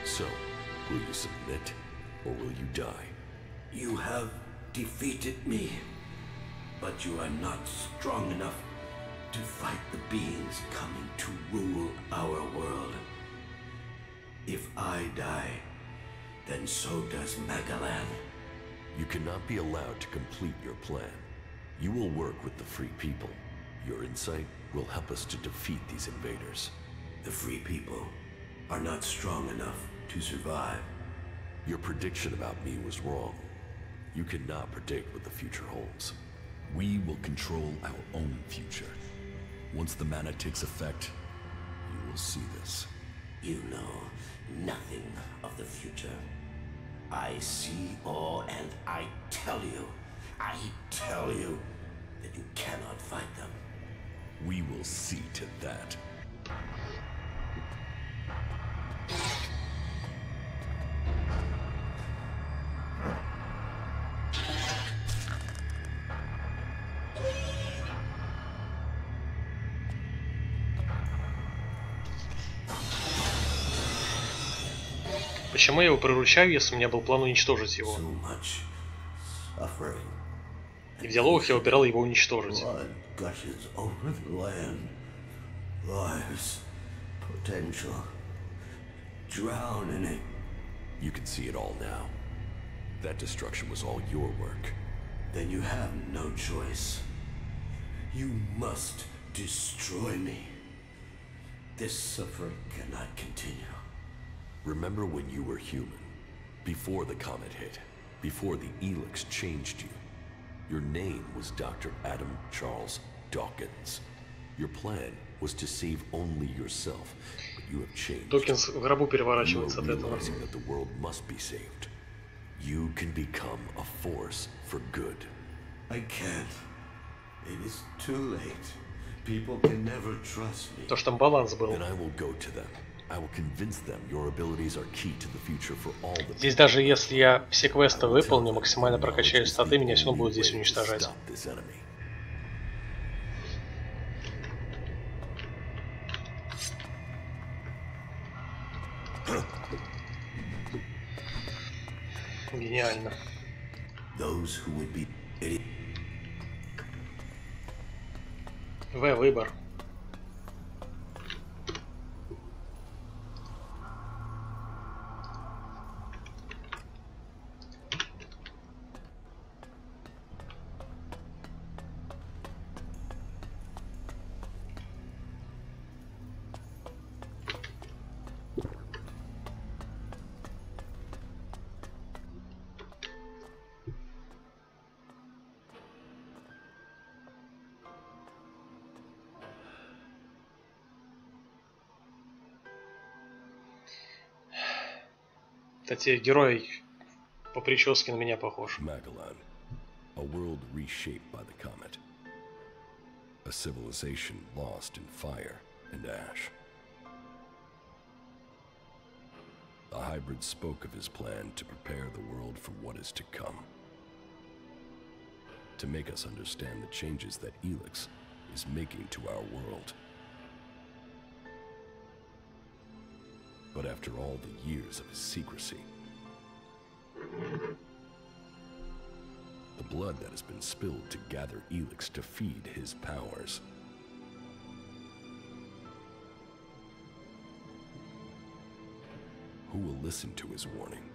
S4: So, will you submit or will you die?
S14: You have defeated me, but you are not strong enough to fight the beings coming to rule our world. If I die, then so does Magalan.
S4: You cannot be allowed to complete your plan. You will work with the free people. Your insight will help us to defeat these invaders.
S14: The free people are not strong enough to survive.
S4: Your prediction about me was wrong. You cannot predict what the future holds. We will control our own future. Once the mana takes effect, you will see this.
S14: You know nothing of the future. I see all, and I tell you that you cannot fight them.
S4: We will see to that.
S1: Почему я его приручаю, если у меня был план уничтожить его? И в диалогах я выбирал его уничтожить.
S4: You can see it all now. That destruction was all your work.
S14: Then you have no choice. You must destroy me. This suffering cannot continue.
S4: Remember when you were human, before the comet hit, before the ELEX changed you. Your name was Dr. Adam Charles Dawkins. Your plan was to save only yourself, but you have changed.
S1: Докинс в гробу переворачивается от
S4: You are
S1: этого.
S4: realizing that the world must be saved. You can become a force for good.
S14: I can't. It is too late. People can never trust me.
S1: То, что там баланс был.
S4: Then I will go to them. I will convince them your abilities are key to the future for all the.
S1: Здесь даже если я все квесты выполню, максимально прокачаю статы, меня все равно будут здесь уничтожать. Гениально.
S14: Those who would be
S1: выбор. Кстати, герой по прическе на меня похож.
S4: Magellan, a world reshaped by the comet. A civilization lost in fire and ash. The hybrid spoke of his plan to prepare the world for what is to come. To make us understand the changes that ELEX is making to our world. But after all the years of his secrecy, the blood that has been spilled to gather ELEX to feed his powers. Who will listen to his warning?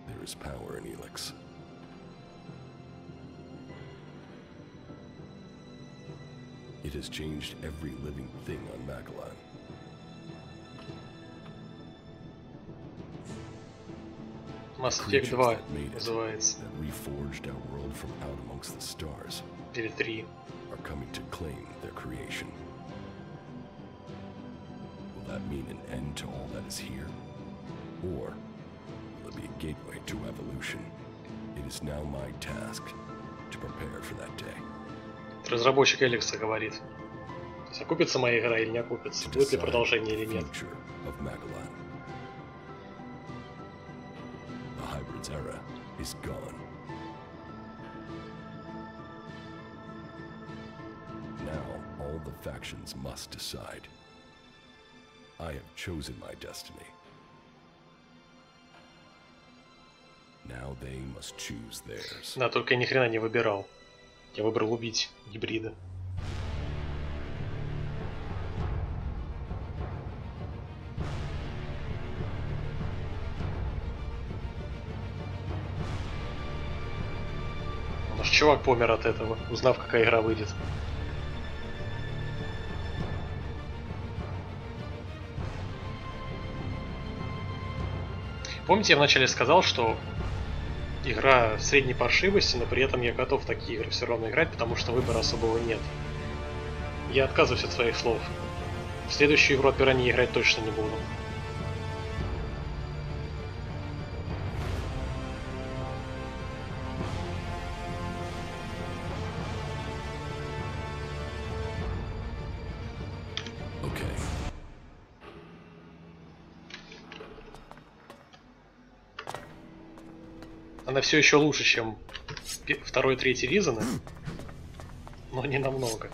S4: There is power in ELEX. It has changed every living thing on Magellan.
S1: Mass Effect 2 называется.
S4: That reforged our world from out amongst the stars.
S1: Или 3.
S4: Are coming to claim their creation. Will that mean an end to all that is here? Or will it be a gateway to evolution? It is now my task to prepare for that day.
S1: Разработчик Элекса говорит. То есть, окупится моя игра или не окупится? Будет ли продолжение или нет?
S4: The hybrid's era is gone. Now all the factions must decide. I have chosen my destiny. Now they must choose theirs.
S1: Да, только я ни хрена не выбирал. Я выбрал убить гибрида. Наш чувак помер от этого, узнав, какая игра выйдет. Помните, я вначале сказал, что игра средней паршивости, но при этом я готов в такие игры все равно играть, потому что выбора особого нет. Я отказываюсь от своих слов. В следующую игру от Пираньи играть точно не буду. Она все еще лучше, чем второй и третий Ризаны, но не намного.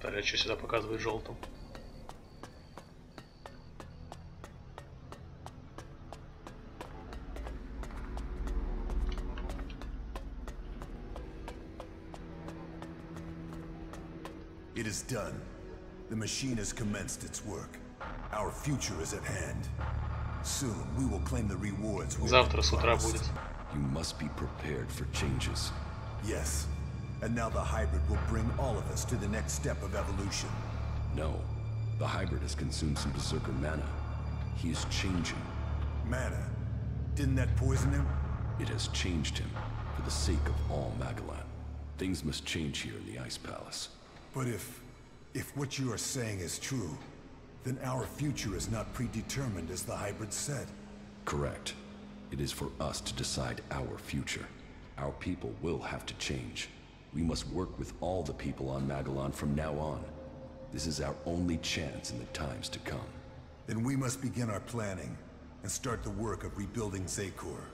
S1: Так, а что сюда показывает желтым?
S13: It is done. The machine has commenced its work. Our future is at hand. Soon we will claim the rewards.
S1: Завтра с утра будет.
S4: You must be prepared for changes.
S13: Yes. And now the hybrid will bring all of us to the next step of evolution.
S4: No. The hybrid has consumed some berserker mana. He is changing.
S13: Mana? Didn't that poison him?
S4: It has changed him for the sake of all Magellan. Things must change here in the Ice Palace.
S13: But if what you are saying is true, then our future is not predetermined as the hybrid said.
S4: Correct. It is for us to decide our future. Our people will have to change. We must work with all the people on Magellan from now on. This is our only chance in the times to come.
S13: Then we must begin our planning and start the work of rebuilding Zakor.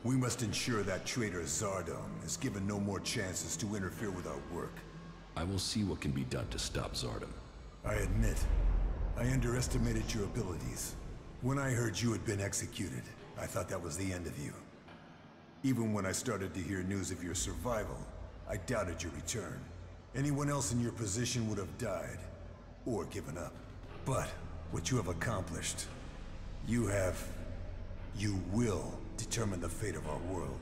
S13: We must ensure that traitor Zardom is given no more chances to interfere with our work.
S4: I will see what can be done to stop Zardom.
S13: I admit, I underestimated your abilities. When I heard you had been executed, I thought that was the end of you. Even when I started to hear news of your survival, I doubted your return. Anyone else in your position would have died, or given up. But what you have accomplished, you will determine the fate of our world.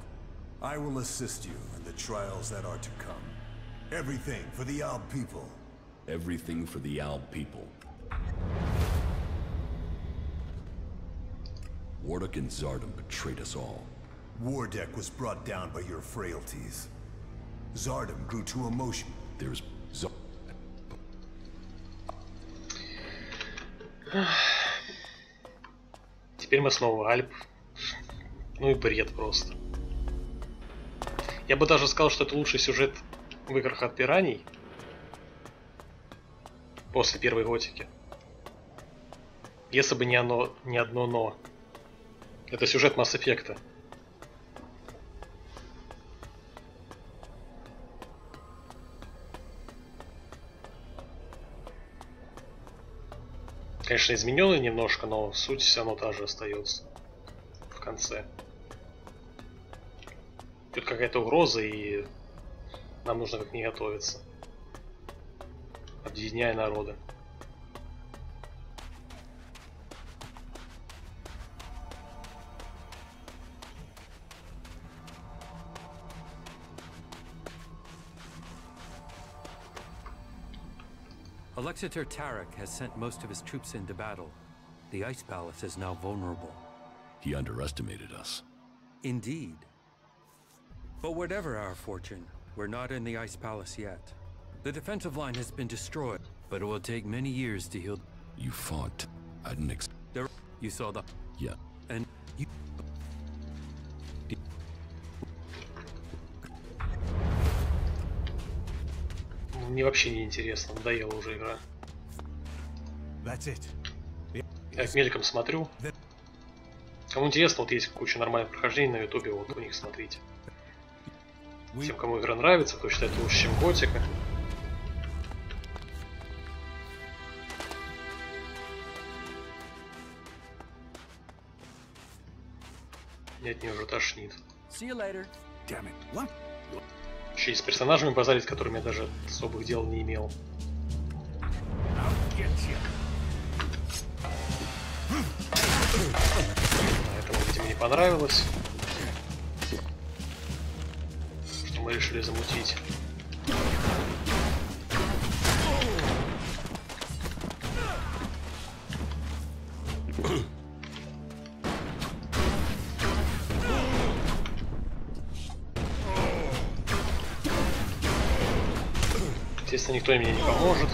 S13: I will assist you in the trials that are to come. Everything for the Alb people.
S4: Everything for the Alb people. Wardock and Zardom betrayed us all.
S13: Wardeck was brought down by your frailties. Zardom grew to emotion.
S4: There's
S1: Теперь мы снова Альп. Ну и бред просто. Я бы даже сказал, что это лучший сюжет в играх от пираний. После первой готики. Если бы не одно но. Это сюжет Mass Effect. Конечно, измененный немножко, но суть все равно та же остается в конце. Тут какая-то угроза, и нам нужно как не готовиться. Объединяя народы.
S9: Alexander Tarek has sent most of his troops into battle. The Ice Palace is now vulnerable.
S4: He underestimated us.
S9: Indeed. But whatever our fortune, we're not in the Ice Palace yet. The defensive line has been destroyed, but it will take many years to heal.
S4: You fought. I didn't
S9: You saw the...
S4: Yeah.
S9: And you...
S1: Мне вообще не интересно, надоела уже игра. Я мельком смотрю. Кому интересно, вот есть куча нормальных прохождений на ютубе, вот у них смотрите. Тем, кому игра нравится, кто считает лучше, чем готика. Мне от нее уже тошнит. Еще и с персонажами базарить, с которыми я даже особых дел не имел. Этому, видимо, не понравилось, что мы решили замутить. Естественно, никто мне не поможет.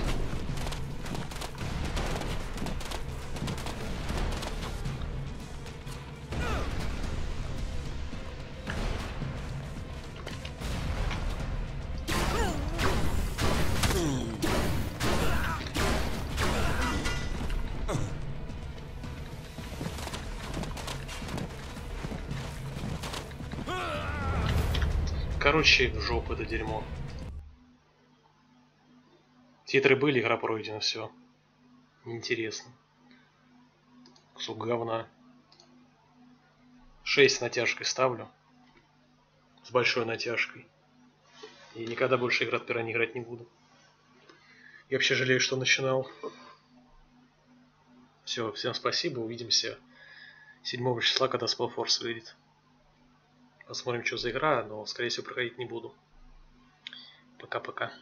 S1: Короче, в жопу это дерьмо. Титры были, игра пройдена, все. Неинтересно. Кусок говна. 6 с натяжкой ставлю. С большой натяжкой. И никогда больше игр от пера не играть не буду. Я вообще жалею, что начинал. Все, всем спасибо. Увидимся 7 числа, когда Spellforce выйдет. Посмотрим, что за игра, но, скорее всего, проходить не буду. Пока-пока.